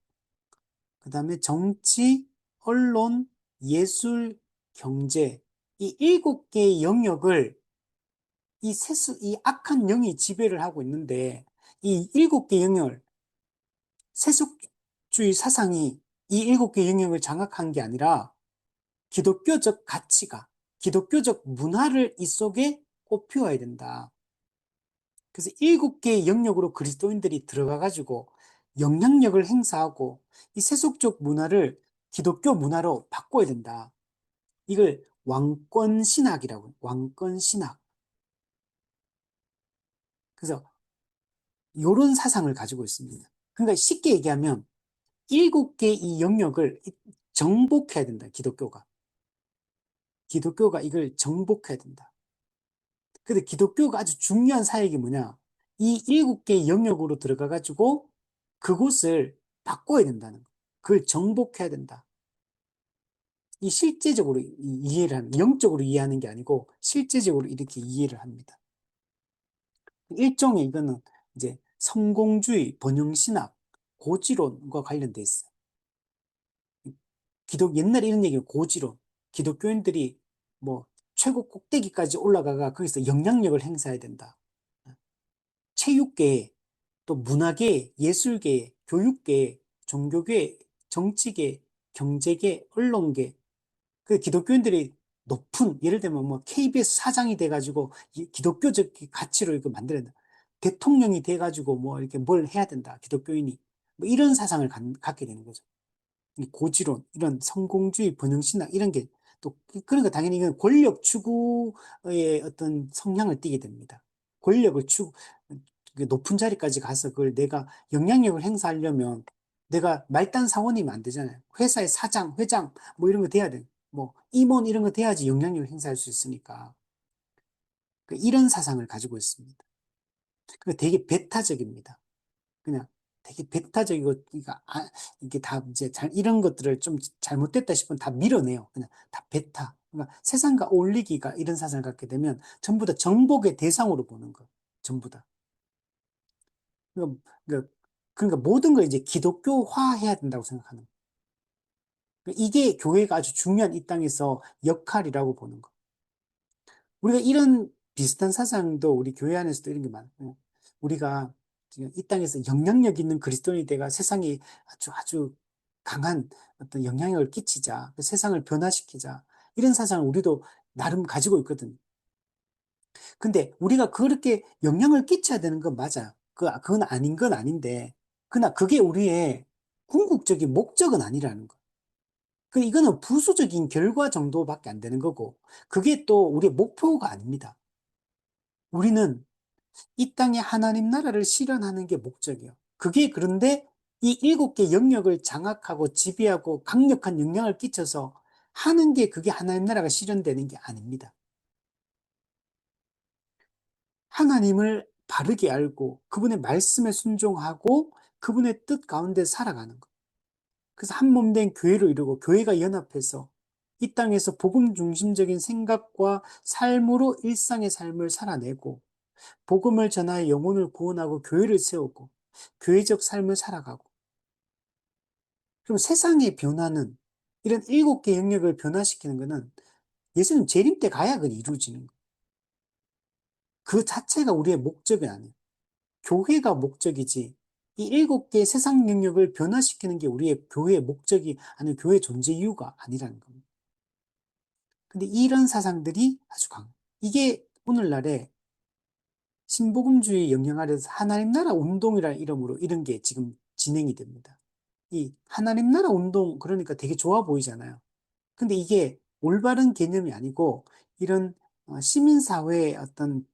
그 다음에 정치, 언론, 예술, 경제. 이 일곱 개의 영역을 이 악한 영이 지배를 하고 있는데 이 일곱 개 영역을 세속주의 사상이 이 일곱 개 영역을 장악한 게 아니라 기독교적 가치가, 기독교적 문화를 이 속에 꼽히어야 된다. 그래서 일곱 개의 영역으로 그리스도인들이 들어가가지고 영향력을 행사하고 이 세속적 문화를 기독교 문화로 바꿔야 된다. 이걸 왕권신학이라고 해요. 왕권신학. 그래서 이런 사상을 가지고 있습니다. 그러니까 쉽게 얘기하면 일곱 개 이 영역을 정복해야 된다. 기독교가 이걸 정복해야 된다. 근데 기독교가 아주 중요한 사역이 뭐냐? 이 일곱 개 영역으로 들어가가지고 그곳을 바꿔야 된다는 거. 그걸 정복해야 된다. 이 실제적으로 이해를 하는, 영적으로 이해하는 게 아니고 실제적으로 이렇게 이해를 합니다. 일종의 이거는 이제 성공주의, 번영신학, 고지론과 관련돼 있어요. 옛날에 이런 얘기예요. 고지론. 기독교인들이 뭐 최고 꼭대기까지 올라가가 거기서 영향력을 행사해야 된다. 체육계, 또 문화계, 예술계, 교육계, 종교계, 정치계, 경제계, 언론계. 그 기독교인들이 높은, 예를 들면 뭐 KBS 사장이 돼가지고 기독교적 가치로 이거 만들어야 된다. 대통령이 돼가지고 뭐 이렇게 뭘 해야 된다. 기독교인이. 뭐 이런 사상을 갖게 되는 거죠. 이 고지론, 이런 성공주의, 번영신학, 이런 게 또, 그러니까 당연히 이건 권력 추구의 어떤 성향을 띠게 됩니다. 권력을 높은 자리까지 가서 그걸 내가 영향력을 행사하려면 내가 말단 사원이면 안 되잖아요. 회사의 사장, 회장, 뭐 이런 거 돼야 돼. 뭐, 임원 이런 거 돼야지 영향력을 행사할 수 있으니까. 이런 사상을 가지고 있습니다. 되게 배타적입니다. 그냥 되게 배타적이고, 이게 다 이제 이런 것들을 좀 잘못됐다 싶으면 다 밀어내요. 그냥 다 배타. 그러니까 세상과 어울리기가 이런 사상을 갖게 되면 전부 다 정복의 대상으로 보는 거. 전부 다. 그러니까, 그러니까 모든 걸 이제 기독교화해야 된다고 생각하는 거. 그러니까 이게 교회가 아주 중요한 이 땅에서 역할이라고 보는 거. 우리가 이런 비슷한 사상도 우리 교회 안에서도 이런 게 많아요. 우리가 지금 이 땅에서 영향력 있는 그리스도인이 돼가 세상에 아주 강한 어떤 영향력을 끼치자, 그 세상을 변화시키자, 이런 사상을 우리도 나름 가지고 있거든. 근데 우리가 그렇게 영향을 끼쳐야 되는 건 맞아. 그건 아닌 건 아닌데, 그러나 그게 우리의 궁극적인 목적은 아니라는 거. 이거는 부수적인 결과 정도밖에 안 되는 거고, 그게 또 우리의 목표가 아닙니다. 우리는 이 땅에 하나님 나라를 실현하는 게 목적이에요. 그게 그런데 이 일곱 개 영역을 장악하고 지배하고 강력한 영향을 끼쳐서 하는 게 그게 하나님 나라가 실현되는 게 아닙니다. 하나님을 바르게 알고 그분의 말씀에 순종하고 그분의 뜻 가운데 살아가는 것. 그래서 한 몸 된 교회로 이루고 교회가 연합해서 이 땅에서 복음 중심적인 생각과 삶으로 일상의 삶을 살아내고 복음을 전하여 영혼을 구원하고 교회를 세우고 교회적 삶을 살아가고 그럼 세상의 변화는 이런 일곱 개 영역을 변화시키는 것은 예수님 재림 때 가야 그건 이루어지는 거. 그 자체가 우리의 목적이 아니에요. 교회가 목적이지 이 일곱 개의 세상 영역을 변화시키는 게 우리의 교회의 목적이 아니면 교회의 존재 이유가 아니라는 겁니다. 근데 이런 사상들이 아주 이게 오늘날의 신복음주의 영향 아래서 하나님 나라 운동이라는 이름으로 이런 게 지금 진행이 됩니다. 이 하나님 나라 운동 그러니까 되게 좋아 보이잖아요. 근데 이게 올바른 개념이 아니고 이런 시민사회의 어떤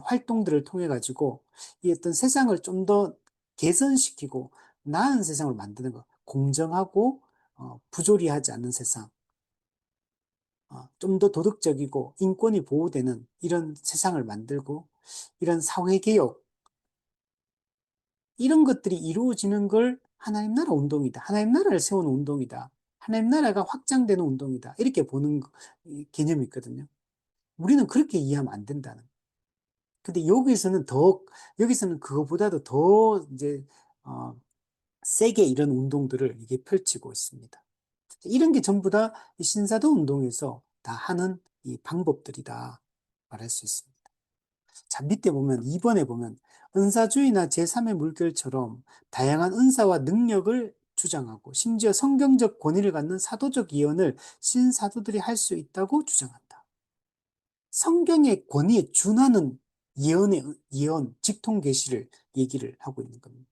활동들을 통해 가지고 이 어떤 세상을 좀 더 개선시키고 나은 세상을 만드는 거. 공정하고 부조리하지 않는 세상, 좀 더 도덕적이고 인권이 보호되는 이런 세상을 만들고 이런 사회개혁, 이런 것들이 이루어지는 걸 하나님 나라 운동이다. 하나님 나라를 세우는 운동이다. 하나님 나라가 확장되는 운동이다. 이렇게 보는 개념이 있거든요. 우리는 그렇게 이해하면 안 된다는. 근데 여기서는 그거보다도 더 이제, 어, 세게 이런 운동들을 이게 펼치고 있습니다. 이런 게 전부 다 이 신사도 운동에서 다 하는 이 방법들이다 말할 수 있습니다. 자, 밑에 보면 2번에 보면 은사주의나 제3의 물결처럼 다양한 은사와 능력을 주장하고 심지어 성경적 권위를 갖는 사도적 예언을 신사도들이 할 수 있다고 주장한다. 성경의 권위에 준하는 예언, 직통 계시를 얘기를 하고 있는 겁니다.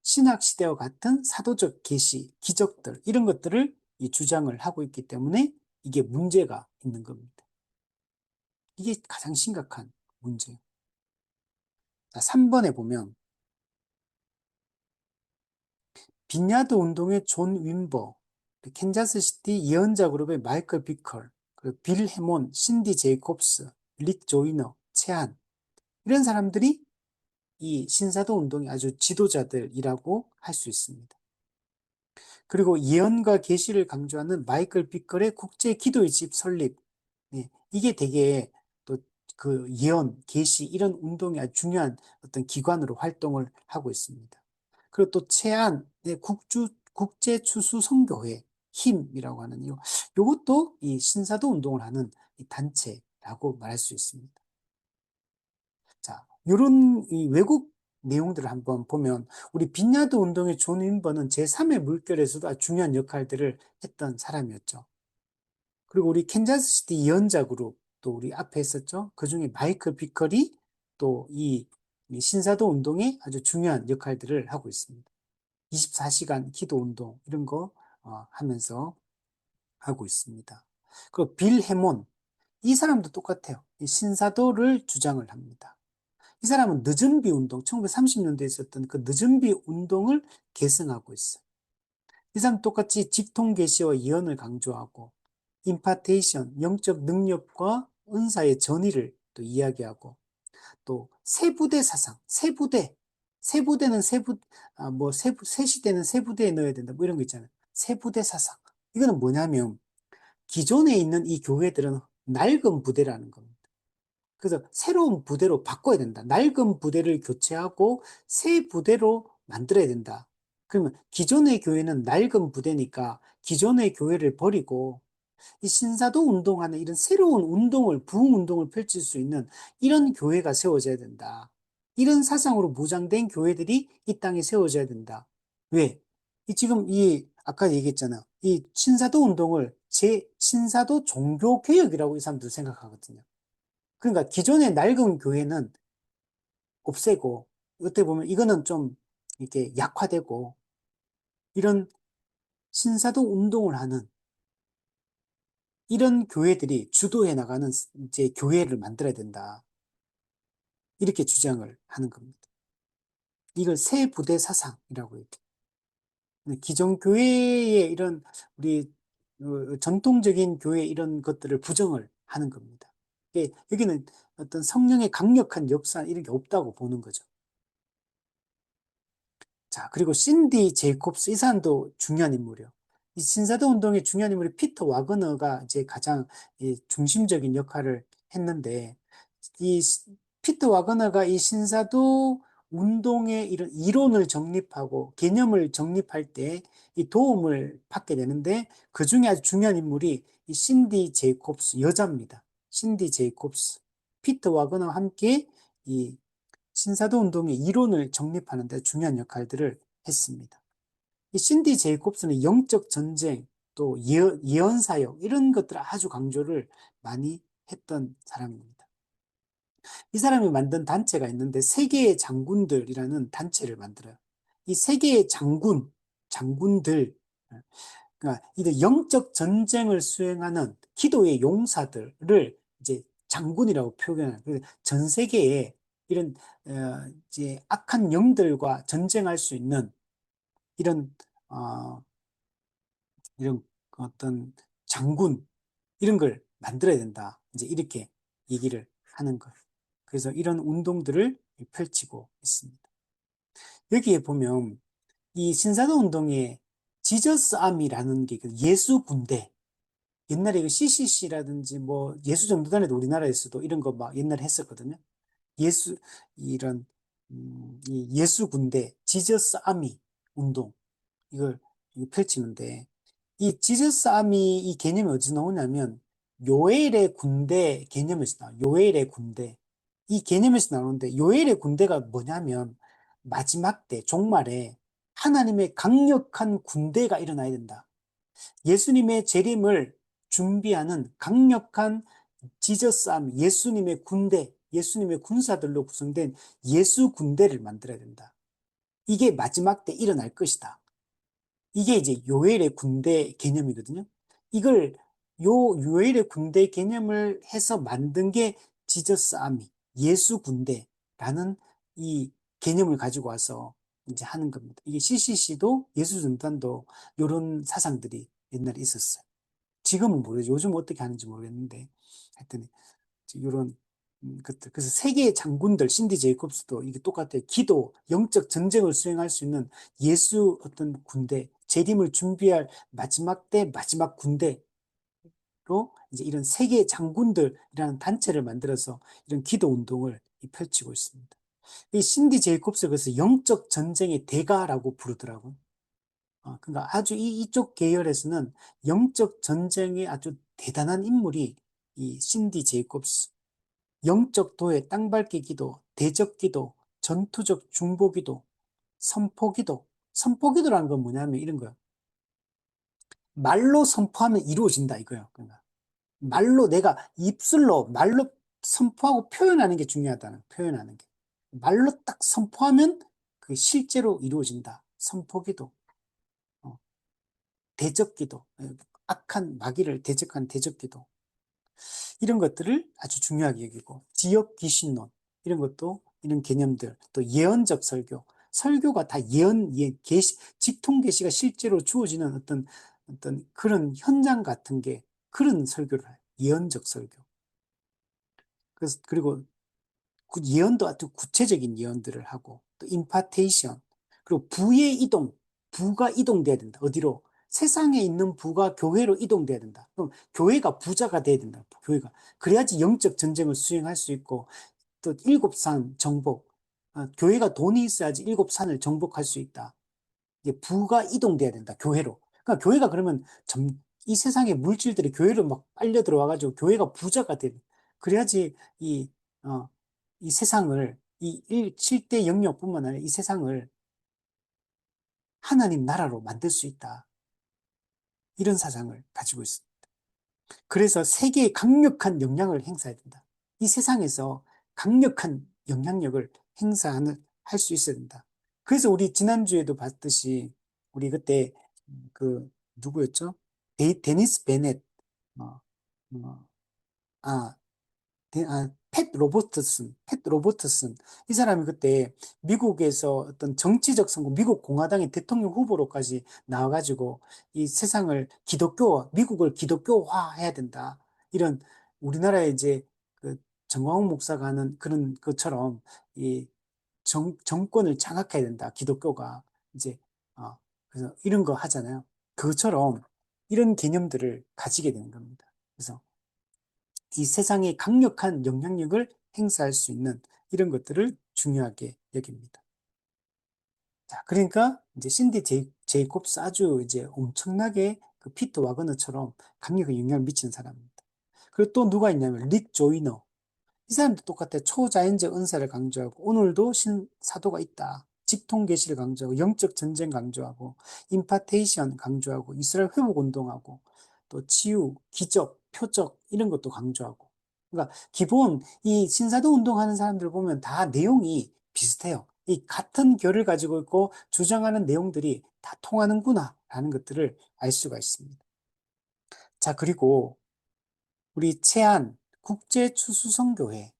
신학 시대와 같은 사도적 계시, 기적들 이런 것들을 이 주장을 하고 있기 때문에 이게 문제가 있는 겁니다. 이게 가장 심각한 문제예요. 자, 3번에 보면 빈야드 운동의 존 윈버, 캔자스시티 예언자 그룹의 마이클 비컬, 그리고 빌 해몬, 신디 제이콥스, 릭 조이너, 채한 이런 사람들이 이 신사도 운동의 아주 지도자들이라고 할 수 있습니다. 그리고 예언과 계시를 강조하는 마이클 비컬의 국제 기도의 집 설립, 이게 되게 또 그 예언, 계시 이런 운동이 아주 중요한 어떤 기관으로 활동을 하고 있습니다. 그리고 또 채안의 국제 추수 선교회 힘이라고 하는 요것도 이 신사도 운동을 하는 이 단체라고 말할 수 있습니다. 자, 요런 이 외국 내용들을 한번 보면 우리 빈야드 운동의 존 윈버는 제3의 물결에서도 아주 중요한 역할들을 했던 사람이었죠. 그리고 우리 캔자스시티 예언자 그룹 또 우리 앞에 있었죠. 그중에 마이클 비컬이 또 이 신사도 운동에 아주 중요한 역할들을 하고 있습니다. 24시간 기도 운동 이런 거 하면서 하고 있습니다. 그리고 빌 해몬 이 사람도 똑같아요. 이 신사도를 주장을 합니다. 이 사람은 늦은비 운동 1930년대에 있었던 그 늦은비 운동을 계승하고 있어요. 이 사람 똑같이 직통 계시와 예언을 강조하고 임파테이션 영적 능력과 은사의 전의를 또 이야기하고 또 세부대 사상, 세부대는 세시대는 세부대에 넣어야 된다, 뭐 이런 거 있잖아요. 세부대 사상. 이거는 뭐냐면, 기존에 있는 이 교회들은 낡은 부대라는 겁니다. 그래서 새로운 부대로 바꿔야 된다. 낡은 부대를 교체하고 새 부대로 만들어야 된다. 그러면 기존의 교회는 낡은 부대니까 기존의 교회를 버리고 이 신사도 운동하는 이런 새로운 부흥 운동을 펼칠 수 있는 이런 교회가 세워져야 된다. 이런 사상으로 무장된 교회들이 이 땅에 세워져야 된다. 왜? 아까 얘기했잖아. 이 신사도 운동을 신사도 종교개혁이라고 이 사람들 생각하거든요. 그러니까 기존의 낡은 교회는 없애고, 어떻게 보면 이거는 좀 이렇게 약화되고, 이런 신사도 운동을 하는 이런 교회들이 주도해 나가는 이제 교회를 만들어야 된다. 이렇게 주장을 하는 겁니다. 이걸 새 부대 사상이라고 해요. 기존 교회의 이런 우리 전통적인 교회 이런 것들을 부정을 하는 겁니다. 여기는 어떤 성령의 강력한 역사 이런 게 없다고 보는 거죠. 자, 그리고 신디 제이콥스 이 사람도 중요한 인물이에요. 이 신사도 운동의 중요한 인물이 피터 와그너가 이제 가장 중심적인 역할을 했는데 이 피터 와그너가 이 신사도 운동의 이런 이론을 정립하고 개념을 정립할 때 이 도움을 받게 되는데 그 중에 아주 중요한 인물이 이 신디 제이콥스 여자입니다. 신디 제이콥스 피터 와그너와 함께 이 신사도 운동의 이론을 정립하는 데 중요한 역할들을 했습니다. 이 신디 제이콥스는 영적 전쟁, 또 예언 사역 이런 것들을 아주 강조를 많이 했던 사람입니다. 이 사람이 만든 단체가 있는데 세계의 장군들이라는 단체를 만들어요. 이 세계의 장군들, 그러니까 이 영적 전쟁을 수행하는 기도의 용사들을 이제 장군이라고 표현해요. 전 세계에 이런 이제 악한 영들과 전쟁할 수 있는 이런 이런 어떤 장군, 이런 걸 만들어야 된다. 이제 이렇게 얘기를 하는 거예요. 그래서 이런 운동들을 펼치고 있습니다. 여기에 보면 이 신사도 운동에 지저스 아미라는 게 예수 군대, 옛날에 그 CCC라든지 뭐 예수 전도단에도 우리나라에서도 이런 거 막 옛날에 했었거든요. 예수 이런 이 예수 군대, 지저스 아미 운동 이걸 펼치는데, 이 지저스 아미 이 개념이 어디서 나오냐면 요엘의 군대 개념에서 나와요. 요엘의 군대. 이 개념에서 나오는데, 요엘의 군대가 뭐냐면 마지막 때 종말에 하나님의 강력한 군대가 일어나야 된다. 예수님의 재림을 준비하는 강력한 지저스 아미, 예수님의 군대, 예수님의 군사들로 구성된 예수 군대를 만들어야 된다. 이게 마지막 때 일어날 것이다. 이게 이제 요엘의 군대 개념이거든요. 이걸 요엘의 군대 개념을 해서 만든 게 지저스 아미, 예수 군대라는 이 개념을 가지고 와서 이제 하는 겁니다. 이게 CCC도 예수 전단도 이런 사상들이 옛날에 있었어요. 지금은 모르죠. 요즘 어떻게 하는지 모르겠는데 하여튼 이런 것들. 그래서 세계의 장군들, 신디 제이콥스도 이게 똑같아요. 기도, 영적 전쟁을 수행할 수 있는 예수 어떤 군대, 재림을 준비할 마지막 때 마지막 군대로 이제 이런 세계의 장군들이라는 단체를 만들어서 이런 기도 운동을 펼치고 있습니다. 이 신디 제이콥스를 그래서 영적 전쟁의 대가라고 부르더라고요. 그러니까 아주 이쪽 계열에서는 영적 전쟁의 아주 대단한 인물이 이 신디 제이콥스. 영적 도의 땅밟기 기도, 대적 기도, 전투적 중보 기도, 선포 기도. 선포 기도라는 건 뭐냐면 이런 거예요. 말로 선포하면 이루어진다 이거예요. 그러니까 말로 내가 입술로 말로 선포하고 표현하는 게 중요하다는, 표현하는 게. 말로 딱 선포하면 그 실제로 이루어진다. 선포 기도. 어, 대적 기도. 악한 마귀를 대적한 대적 기도. 이런 것들을 아주 중요하게 여기고, 지역 귀신론, 이런 것도, 이런 개념들, 또 예언적 설교, 설교가 다 계시, 직통 계시가 실제로 주어지는 어떤 그런 현장 같은 게, 그런 설교를 해요. 예언적 설교. 그래서, 그리고 그 예언도 아주 구체적인 예언들을 하고, 또 임파테이션, 그리고 부의 이동, 부가 이동돼야 된다. 어디로? 세상에 있는 부가 교회로 이동돼야 된다. 그럼 교회가 부자가 돼야 된다. 교회가. 그래야지 영적 전쟁을 수행할 수 있고, 또 일곱 산 정복. 교회가 돈이 있어야지 일곱 산을 정복할 수 있다. 이제 부가 이동돼야 된다. 교회로. 그러니까 교회가 그러면 이 세상의 물질들이 교회로 막 빨려 들어와가지고 교회가 부자가 돼. 그래야지 어, 이 세상을, 이 7대 영역뿐만 아니라 이 세상을 하나님 나라로 만들 수 있다. 이런 사상을 가지고 있습니다. 그래서 세계에 강력한 영향을 행사해야 된다. 이 세상에서 강력한 영향력을 할 수 있어야 된다. 그래서 우리 지난주에도 봤듯이, 우리 그때, 누구였죠? 데니스 베넷, 어, 어, 아, 팻 로버트슨. 이 사람이 그때 미국에서 어떤 정치적 선거, 미국 공화당의 대통령 후보로까지 나와가지고 이 세상을 미국을 기독교화해야 된다. 이런 우리나라에 이제 그 정광훈 목사가 하는 그런 것처럼 이 정권을 장악해야 된다. 기독교가. 이제, 그래서 이런 거 하잖아요. 그것처럼 이런 개념들을 가지게 되는 겁니다. 그래서 이 세상에 강력한 영향력을 행사할 수 있는 이런 것들을 중요하게 여깁니다. 자, 그러니까 이제 제이콥스 아주 이제 엄청나게 그 피터 와그너처럼 강력한 영향을 미치는 사람입니다. 그리고 또 누가 있냐면 릭 조이너. 이 사람도 똑같아. 초자연적 은사를 강조하고, 오늘도 사도가 있다. 직통 계시를 강조하고, 영적 전쟁 강조하고, 임파테이션 강조하고, 이스라엘 회복 운동하고, 또 치유, 기적, 표적 이런 것도 강조하고. 그러니까 기본 이 신사도 운동하는 사람들 보면 다 내용이 비슷해요. 이 같은 결을 가지고 있고 주장하는 내용들이 다 통하는구나라는 것들을 알 수가 있습니다. 자, 그리고 우리 채안 국제추수성교회,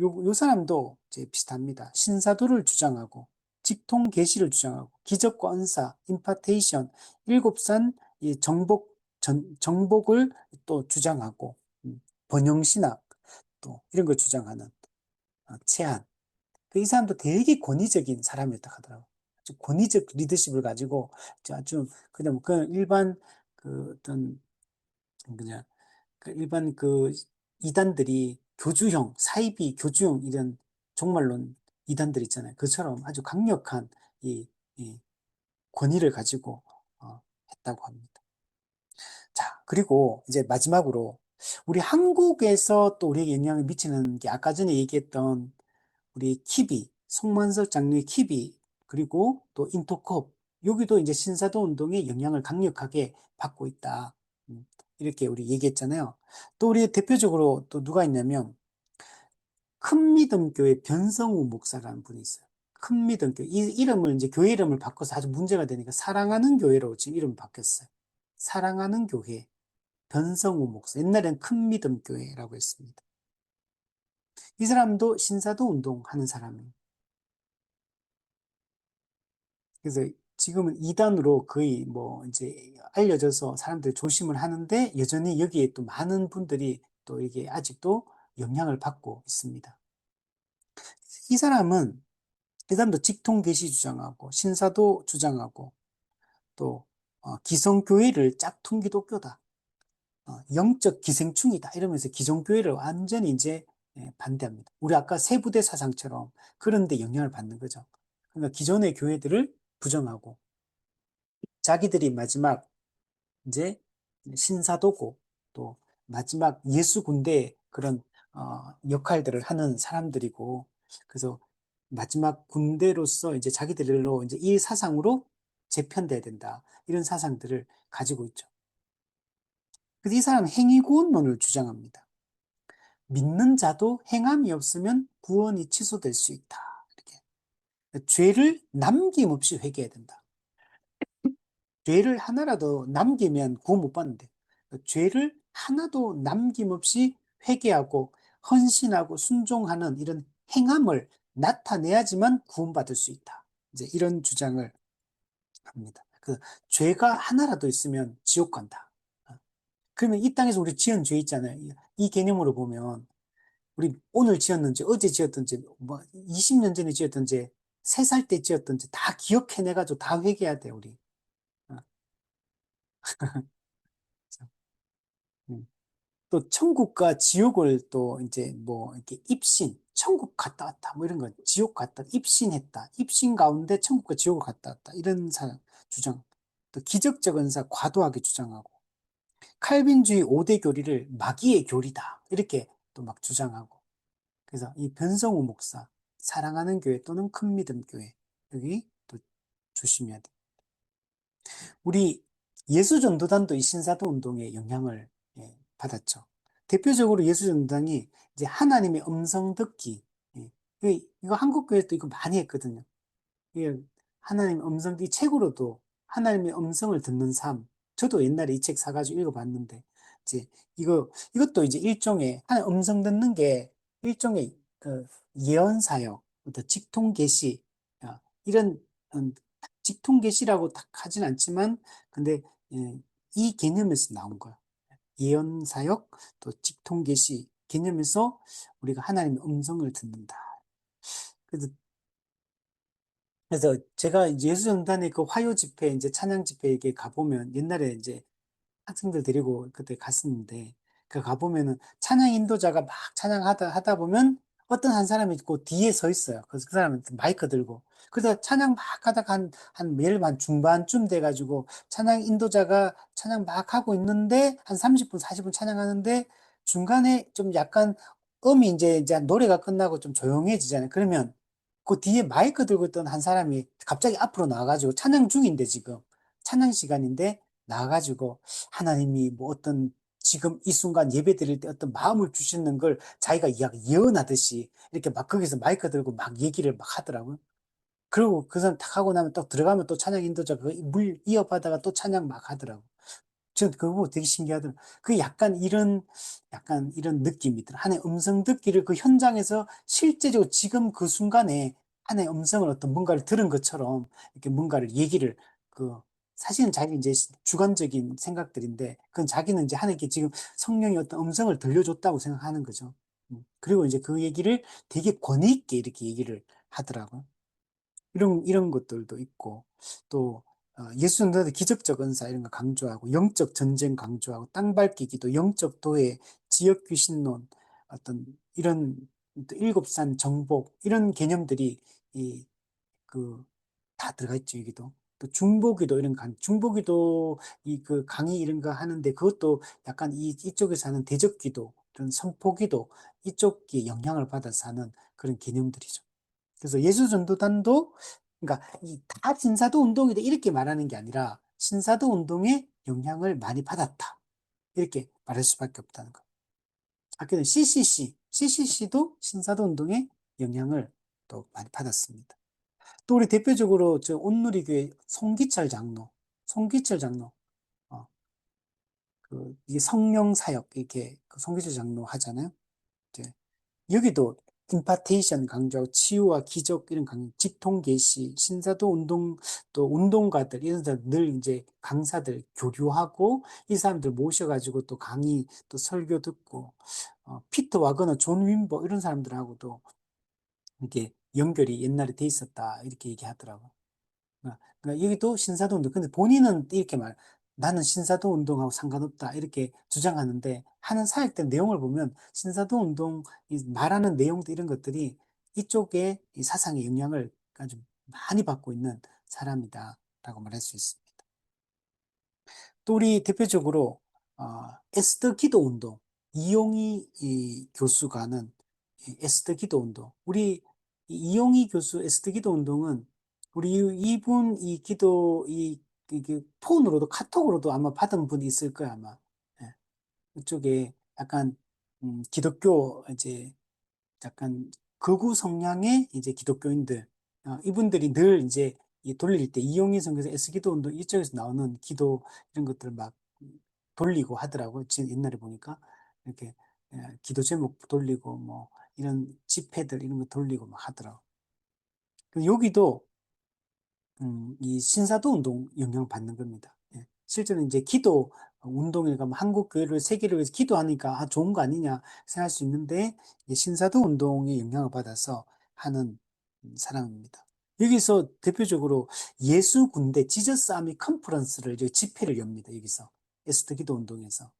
요 사람도 이제 비슷합니다. 신사도를 주장하고 직통 계시를 주장하고 기적과 은사, 임파테이션, 일곱산 이 정복을 또 주장하고, 번영신학 또 이런 걸 주장하는 채한. 이 사람도 되게 권위적인 사람이었다 하더라고. 아주 권위적 리더십을 가지고 아주 그냥 그 일반 그 어떤 그냥 그 일반 그 이단들이 교주형, 사이비 교주형 이런 종말론 이단들 있잖아요. 그처럼 아주 강력한 이, 이 권위를 가지고 했다고 합니다. 자, 그리고 이제 마지막으로 우리 한국에서 또 우리에게 영향을 미치는 게 아까 전에 얘기했던 우리 키비, 송만석 장로의 키비, 그리고 또 인터컵, 여기도 이제 신사도 운동의 영향을 강력하게 받고 있다. 이렇게 우리 얘기했잖아요. 또 우리 대표적으로 또 누가 있냐면, 큰 믿음 교회 변성우 목사라는 분이 있어요. 큰 믿음 교회. 이 이름을 이제 교회 이름을 바꿔서 아주 문제가 되니까 사랑하는 교회로 지금 이름 바뀌었어요. 사랑하는 교회. 변성우 목사. 옛날엔 큰 믿음 교회라고 했습니다. 이 사람도 신사도 운동하는 사람이에요. 그래서 지금은 이단으로 거의 뭐 이제 알려져서 사람들이 조심을 하는데 여전히 여기에 또 많은 분들이 또 이게 아직도 영향을 받고 있습니다. 이 사람은 이 사람도 직통계시 주장하고 신사도 주장하고 또 기성교회를 짝퉁 기독교다. 영적 기생충이다. 이러면서 기성교회를 완전히 이제 반대합니다. 우리 아까 세부대 사상처럼 그런 데 영향을 받는 거죠. 그러니까 기존의 교회들을 부정하고 자기들이 마지막 이제 신사도고 또 마지막 예수 군대의 그런 역할들을 하는 사람들이고 그래서 마지막 군대로서 이제 자기들로 이제 이 사상으로 재편돼야 된다. 이런 사상들을 가지고 있죠. 그래서 이 사람은 행위구원론을 주장합니다. 믿는 자도 행함이 없으면 구원이 취소될 수 있다. 이렇게. 죄를 남김없이 회개해야 된다. 죄를 하나라도 남기면 구원 못 받는데 죄를 하나도 남김없이 회개하고 헌신하고 순종하는 이런 행함을 나타내야지만 구원받을 수 있다. 이제 이런 주장을 합니다. 그 죄가 하나라도 있으면 지옥 간다. 그러면 이 땅에서 우리 지은 죄 있잖아요. 이 개념으로 보면 우리 오늘 지었는지 어제 지었든지 뭐 20년 전에 지었든지 3살 때 지었든지 다 기억해내가지고 다 회개해야 돼 우리. 어, 음. 또 천국과 지옥을 또 이제 뭐 이렇게 입신, 천국 갔다 왔다 뭐 이런 거 지옥 갔다 입신했다, 입신 가운데 천국과 지옥을 갔다 왔다 이런 주장. 또 기적적 은사 과도하게 주장하고 칼빈주의 5대 교리를 마귀의 교리다 이렇게 또 막 주장하고 그래서 이 변성우 목사 사랑하는 교회 또는 큰 믿음 교회 여기 또 조심해야 돼. 우리 예수전도단도 이 신사도 운동에 영향을 받았죠. 대표적으로 예수전도단이 이제 하나님의 음성 듣기. 이거 한국교회도 이거 많이 했거든요. 예, 하나님의 음성, 이 책으로도 하나님의 음성을 듣는 삶. 저도 옛날에 이 책 사가지고 읽어봤는데, 이제 이것도 이제 일종의, 하나님 음성 듣는 게 일종의 그 예언사역, 어떤 직통계시, 이런 직통계시라고 딱 하진 않지만, 근데 이 개념에서 나온 거야. 예언사역, 또 직통계시 개념에서 우리가 하나님의 음성을 듣는다. 그래서 제가 이제 예수전단의 그 화요 집회, 이제 찬양 집회에 가보면 옛날에 이제 학생들 데리고 그때 갔었는데, 그 가보면은 찬양 인도자가 막 하다 보면 어떤 한 사람이 있고 뒤에 서 있어요. 그래서 그 사람은 마이크 들고. 그래서 찬양 막 하다가 매일 한 중반쯤 돼가지고 찬양 인도자가 찬양 막 하고 있는데 한 30분, 40분 찬양하는데 중간에 좀 약간 이제 노래가 끝나고 좀 조용해지잖아요. 그러면 그 뒤에 마이크 들고 있던 한 사람이 갑자기 앞으로 나와가지고 찬양 중인데 지금 찬양 시간인데 나와가지고 하나님이 뭐 어떤 지금 이 순간 예배 드릴 때 어떤 마음을 주시는 걸 자기가 예언하듯이 이렇게 막 거기서 마이크 들고 막 얘기를 막 하더라고요. 그리고 그 사람 탁 하고 나면 또 들어가면 또 찬양 인도자 그물 이어받다가 또 찬양 막 하더라고. 전 그거 보고 되게 신기하더라고요. 그 약간 이런 느낌이더라. 하나의 음성 듣기를 그 현장에서 실제적으로 지금 그 순간에 하나의 음성을 어떤 뭔가를 들은 것처럼 이렇게 뭔가를 얘기를 그 사실은 자기 이제 주관적인 생각들인데, 그건 자기는 이제 하나님께 지금 성령의 어떤 음성을 들려줬다고 생각하는 거죠. 그리고 이제 그 얘기를 되게 권위 있게 이렇게 얘기를 하더라고요. 이런 것들도 있고, 또, 예수님도 기적적 은사 이런 거 강조하고, 영적 전쟁 강조하고, 땅 밟기기도, 영적 도회, 지역 귀신론, 어떤 이런 또 일곱산 정복, 이런 개념들이 이, 그, 다 들어가 있죠, 여기도. 또 중보기도 이런 중보기도 이 그 강의 이런 거 하는데 그것도 약간 이쪽에서 하는 대적기도, 이런 선포기도 이쪽에 영향을 받아서 하는 그런 개념들이죠. 그래서 예수전도단도 그러니까 이 다 신사도 운동이다 이렇게 말하는 게 아니라 신사도 운동에 영향을 많이 받았다 이렇게 말할 수밖에 없다는 거. 아까는 CCC도 신사도 운동에 영향을 또 많이 받았습니다. 또 우리 대표적으로 저 온누리교회 송기철 장로, 어, 이게 성령 사역 이렇게 그 송기철 장로 하잖아요. 이제 여기도 임파테이션 강조하고 치유와 기적 이런 직통 계시, 신사도 운동 또 운동가들 이런 사람 늘 이제 강사들 교류하고 이 사람들 모셔가지고 또 강의 또 설교 듣고 피터 와거너 존 윈버 이런 사람들하고도 이렇게 연결이 옛날에 돼 있었다 이렇게 얘기하더라고. 그러니까 여기도 신사도 운동. 근데 본인은 이렇게 나는 신사도 운동하고 상관없다. 이렇게 주장하는데, 하는 사역된 내용을 보면, 신사도 운동, 말하는 내용들 이런 것들이 이쪽에 이 사상의 영향을 아주 많이 받고 있는 사람이다. 라고 말할 수 있습니다. 또 우리 대표적으로, 에스더 기도 운동. 이용희 이 교수가 하는 이 에스더 기도 운동. 우리 이용희 교수 에스더 기도 운동은 우리 이분 이 기도 이게 폰으로도 카톡으로도 아마 받은 분이 있을 거야 아마. 예. 이쪽에 약간 기독교 이제 약간 극우 성향의 이제 기독교인들 이분들이 늘 이제 이 돌릴 때 이용희 선교사 S기도 운동 이쪽에서 나오는 기도 이런 것들을 막 돌리고 하더라고요. 지금 옛날에 보니까 이렇게 기도 제목 돌리고 뭐 이런 집회들 이런 거 돌리고 막 하더라고. 여기도 이 신사도 운동 영향을 받는 겁니다. 예. 실제로 이제 기도 운동에 가면 한국 교회를 세계를 위해서 기도하니까 좋은 거 아니냐 생각할 수 있는데 신사도 운동에 영향을 받아서 하는 사람입니다. 여기서 대표적으로 예수 군대 지저스 아미 컨퍼런스를 이제 집회를 엽니다. 여기서 에스더 기도 운동에서.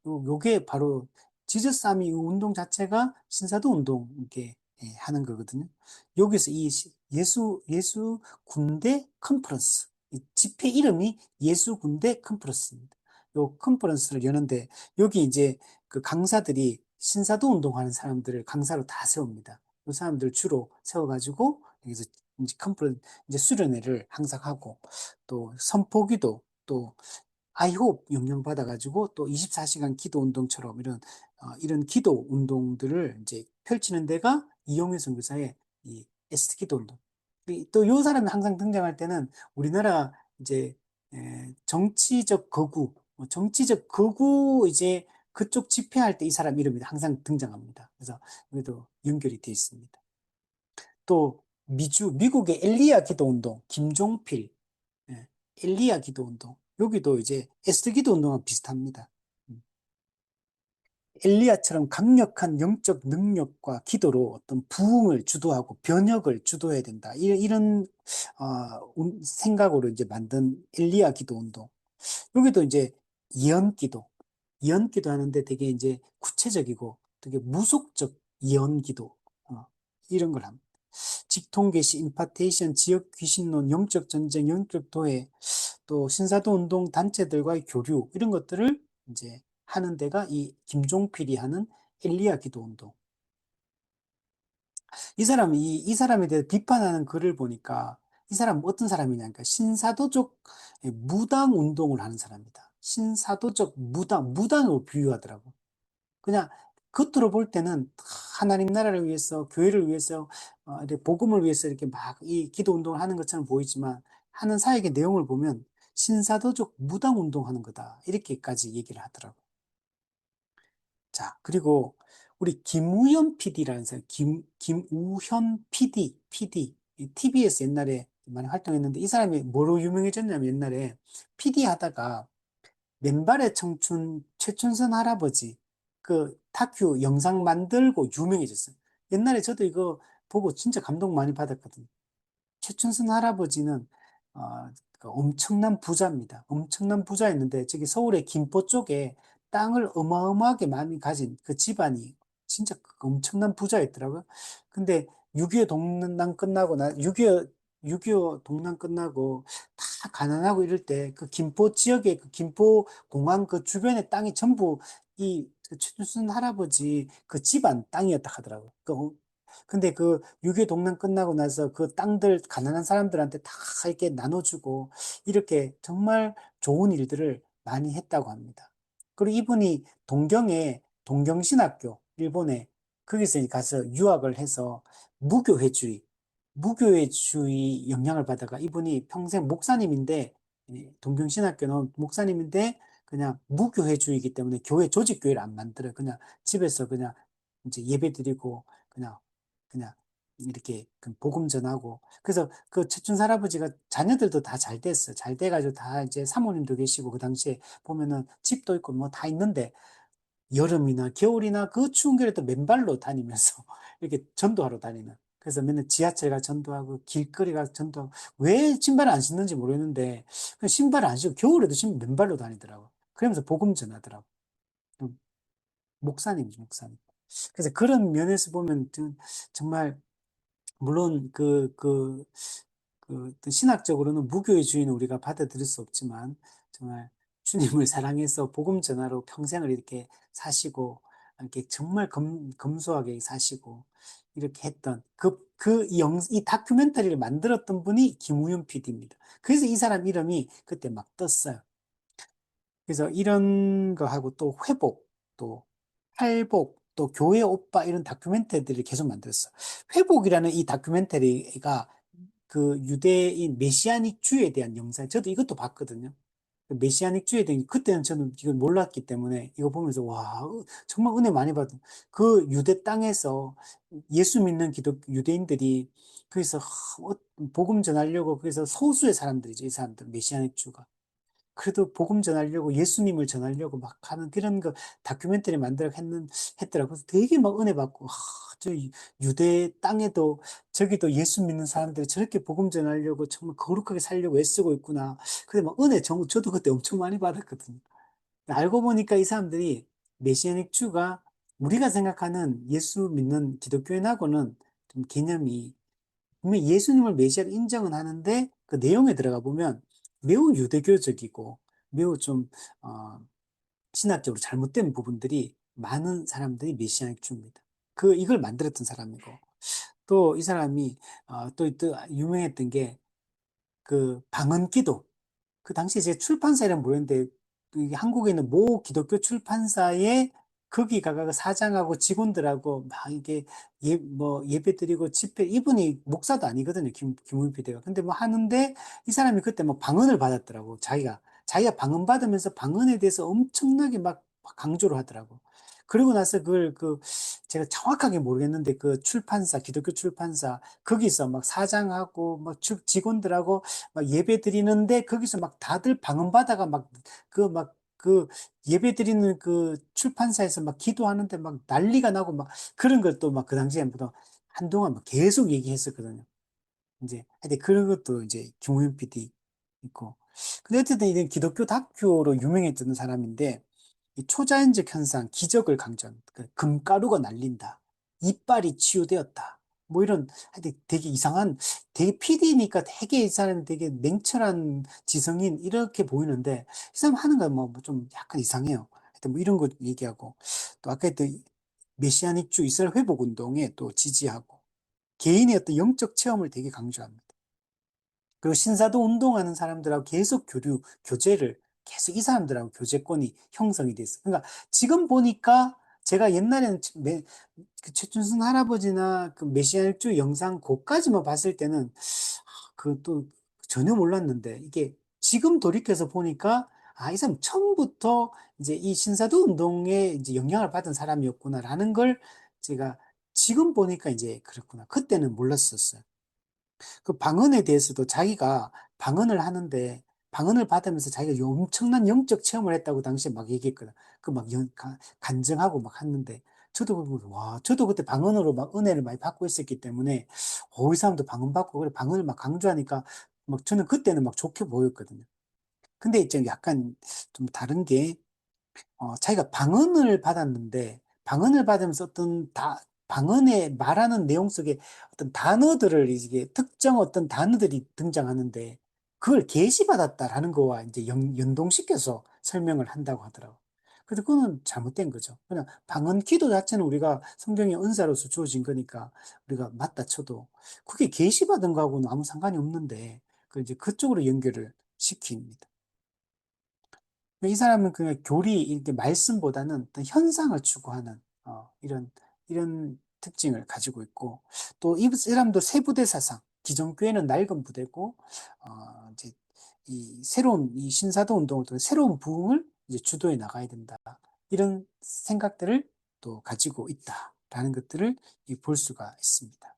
요게 바로 지저스 아미 운동 자체가 신사도 운동 이렇게 하는 거거든요. 여기서 이 예수 군대 컨퍼런스. 이 집회 이름이 예수 군대 컨퍼런스입니다. 요 컨퍼런스를 여는데 여기 이제 그 강사들이 신사도 운동하는 사람들을 강사로 다 세웁니다. 그 사람들 주로 세워가지고 여기서 이제 컨퍼런스 이제 수련회를 항상 하고 또 선포기도 또 아이호흡 영향받아가지고 또 24시간 기도 운동처럼 이런 기도 운동들을 이제 펼치는 데가 이용해 선교사의 이 에스트 기도 운동. 또 요 사람이 항상 등장할 때는 우리나라 이제 정치적 거구, 정치적 거구 이제 그쪽 집회할 때 이 사람 이름이 항상 등장합니다. 그래서 여기도 연결이 되어 있습니다. 또 미국의 엘리야 기도 운동, 김종필, 예, 엘리야 기도 운동. 여기도 이제 에스더 기도 운동과 비슷합니다. 엘리야처럼 강력한 영적 능력과 기도로 어떤 부흥을 주도하고 변혁을 주도해야 된다. 이런 생각으로 이제 만든 엘리야 기도 운동. 여기도 이제 예언기도, 예언기도 하는데 되게 이제 구체적이고 되게 무속적 예언기도 이런 걸 합니다. 직통계시, 임파테이션, 지역 귀신론, 영적 전쟁, 영적 도회, 또 신사도 운동 단체들과의 교류 이런 것들을 이제 하는 데가 이 김종필이 하는 엘리야 기도 운동. 이 사람에 대해 비판하는 글을 보니까 이 사람 어떤 사람이냐. 그러니까 신사도적 무당 운동을 하는 사람이다. 신사도적 무당으로 비유하더라고. 그냥 겉으로 볼 때는 하나님 나라를 위해서, 교회를 위해서, 이렇게 복음을 위해서 이렇게 막 이 기도 운동을 하는 것처럼 보이지만 하는 사역의 내용을 보면 신사도적 무당 운동하는 거다. 이렇게까지 얘기를 하더라고. 자, 그리고 우리 김우현 PD라는 사람, 김우현 PD, TBS 옛날에 많이 활동했는데 이 사람이 뭐로 유명해졌냐면 옛날에 PD 하다가 맨발의 청춘 최춘선 할아버지 그 다큐 영상 만들고 유명해졌어요. 옛날에 저도 이거 보고 진짜 감동 많이 받았거든요. 최춘선 할아버지는 그 엄청난 부자입니다. 엄청난 부자였는데 저기 서울의 김포 쪽에 땅을 어마어마하게 많이 가진 그 집안이 진짜 그 엄청난 부자였더라고요. 근데 6.25 동남 끝나고 6.25 동남 끝나고 다 가난하고 이럴 때 그 김포 지역에 그 김포 공항 그 주변의 땅이 전부 이그 최춘순 할아버지 그 집안 땅이었다 하더라고요. 근데 그 6.25 동란 끝나고 나서 그 땅들 가난한 사람들한테 다 이렇게 나눠주고 이렇게 정말 좋은 일들을 많이 했다고 합니다. 그리고 이분이 동경에 동경신학교 일본에 거기서 가서 유학을 해서 무교회주의 무교회주의 영향을 받아가 이분이 평생 목사님인데 동경신학교는 목사님인데 그냥 무교회주의이기 때문에 교회 조직교회를 안 만들어요. 그냥 집에서 그냥 이제 예배 드리고 그냥 이렇게 그 복음 전하고 그래서 그 최춘 할아버지가 자녀들도 다 잘 됐어. 잘 돼가지고 다 이제 사모님도 계시고 그 당시에 보면은 집도 있고 뭐 다 있는데 여름이나 겨울이나 그 추운 겨울에 또 맨발로 다니면서 이렇게 전도하러 다니는. 그래서 맨날 지하철 가 전도하고 길거리 가 전도하고 왜 신발을 안 신는지 모르겠는데 그냥 신발을 안 신고 겨울에도 맨발로 다니더라고. 그러면서 복음 전하더라고. 목사님이지 목사님. 그래서 그런 면에서 보면 정말 물론 그 어떤 신학적으로는 무교의 주의는 우리가 받아들일 수 없지만 정말 주님을 사랑해서 복음 전하러 평생을 이렇게 사시고 이렇게 정말 검소하게 사시고 이렇게 했던 이 다큐멘터리를 만들었던 분이 김우현 PD입니다. 그래서 이 사람 이름이 그때 막 떴어요. 그래서 이런 거 하고 또 회복, 또 팔복, 또 교회 오빠 이런 다큐멘터리들을 계속 만들었어. 회복이라는 이 다큐멘터리가 그 유대인 메시아닉 주에 대한 영상, 저도 이것도 봤거든요. 그 메시아닉 주에 대한, 그때는 저는 이걸 몰랐기 때문에 이거 보면서, 와, 정말 은혜 많이 받은. 그 유대 땅에서 예수 믿는 유대인들이 거기서 복음 전하려고, 그래서 소수의 사람들이죠, 이 사람들, 메시아닉 주가. 그래도 복음 전하려고 예수님을 전하려고 막 하는 그런 거 다큐멘터리 했더라고. 그래서 되게 막 은혜 받고, 저 유대 땅에도 저기도 예수 믿는 사람들이 저렇게 복음 전하려고 정말 거룩하게 살려고 애쓰고 있구나. 근데 막 저도 그때 엄청 많이 받았거든요. 알고 보니까 이 사람들이 메시아닉 주가 우리가 생각하는 예수 믿는 기독교인하고는 좀 개념이 분명히 예수님을 메시아로 인정은 하는데 그 내용에 들어가 보면 매우 유대교적이고 매우 좀 신학적으로 잘못된 부분들이 많은 사람들이 메시아닉 주입니다. 이걸 만들었던 사람이고 또 이 사람이 또 유명했던 게 그 방언기도 그 당시에 제 출판사 이름 모르는데 한국에 있는 모 기독교 출판사에 거기 가가 사장하고 직원들하고 막 이게 뭐 예배 드리고 집회 이분이 목사도 아니거든요. 김우인 PD가. 근데 뭐 하는데 이 사람이 그때 뭐 방언을 받았더라고. 자기가 방언 받으면서 방언에 대해서 엄청나게 막 강조를 하더라고. 그리고 나서 제가 정확하게 모르겠는데 그 출판사, 기독교 출판사, 거기서 막 사장하고 막 직원들하고 막 예배 드리는데 거기서 막 다들 방언받아가 그 예배 드리는 그 출판사에서 막 기도하는데 막 난리가 나고 막 그런 걸 또 막 그 당시에부터 한동안 막 계속 얘기했었거든요. 이제 하여튼 그런 것도 이제 김우현 PD 있고. 근데 어쨌든 이런 기독교 다큐로 유명해졌던 사람인데 이 초자연적 현상, 기적을 강조한 그 금가루가 날린다. 이빨이 치유되었다. 뭐 이런 하여튼 되게 이상한 되게 PD니까 되게 이 사람이 되게 냉철한 지성인 이렇게 보이는데 이 사람 하는 건 뭐 좀 약간 이상해요. 하여튼 뭐 이런 거 얘기하고 또 아까 했던 메시아닉 주 이스라엘 회복 운동에 또 지지하고 개인의 어떤 영적 체험을 되게 강조합니다. 그리고 신사도 운동하는 사람들하고 계속 교제를 계속 이 사람들하고 교제권이 형성이 됐어. 그러니까 지금 보니까 제가 옛날에는 그 최춘순 할아버지나 그 메시아일주 영상 그까지만 봤을 때는 그 또 전혀 몰랐는데 이게 지금 돌이켜서 보니까 이 사람 처음부터 이제 이 신사도 운동에 이제 영향을 받은 사람이었구나라는 걸 제가 지금 보니까 이제 그렇구나. 그때는 몰랐었어요. 그 방언에 대해서도 자기가 방언을 하는데 방언을 받으면서 자기가 엄청난 영적 체험을 했다고 당시에 막 얘기했거든. 그 막 간증하고 막 했는데 저도 그거 보고 와, 저도 그때 방언으로 막 은혜를 많이 받고 있었기 때문에 이 사람도 방언 받고 그래 방언을 막 강조하니까 막 저는 그때는 막 좋게 보였거든요. 근데 이제 약간 좀 다른 게 자기가 방언을 받았는데 방언을 받으면서 어떤 방언에 말하는 내용 속에 어떤 단어들을 이게 특정 어떤 단어들이 등장하는데 그걸 계시받았다라는 거와 이제 연동시켜서 설명을 한다고 하더라고. 그래서 그거는 잘못된 거죠. 그냥 방언 기도 자체는 우리가 성경의 은사로서 주어진 거니까 우리가 맞다 쳐도 그게 계시받은 거하고는 아무 상관이 없는데 그 이제 그쪽으로 연결을 시킵니다. 이 사람은 그냥 교리, 이렇게 말씀보다는 어떤 현상을 추구하는, 이런 특징을 가지고 있고, 또 이 사람도 세부대 사상, 기존 교회는 낡은 부대고, 이제 이 새로운 이 신사도 운동을 통해 새로운 부흥을 이제 주도해 나가야 된다. 이런 생각들을 또 가지고 있다라는 것들을 볼 수가 있습니다.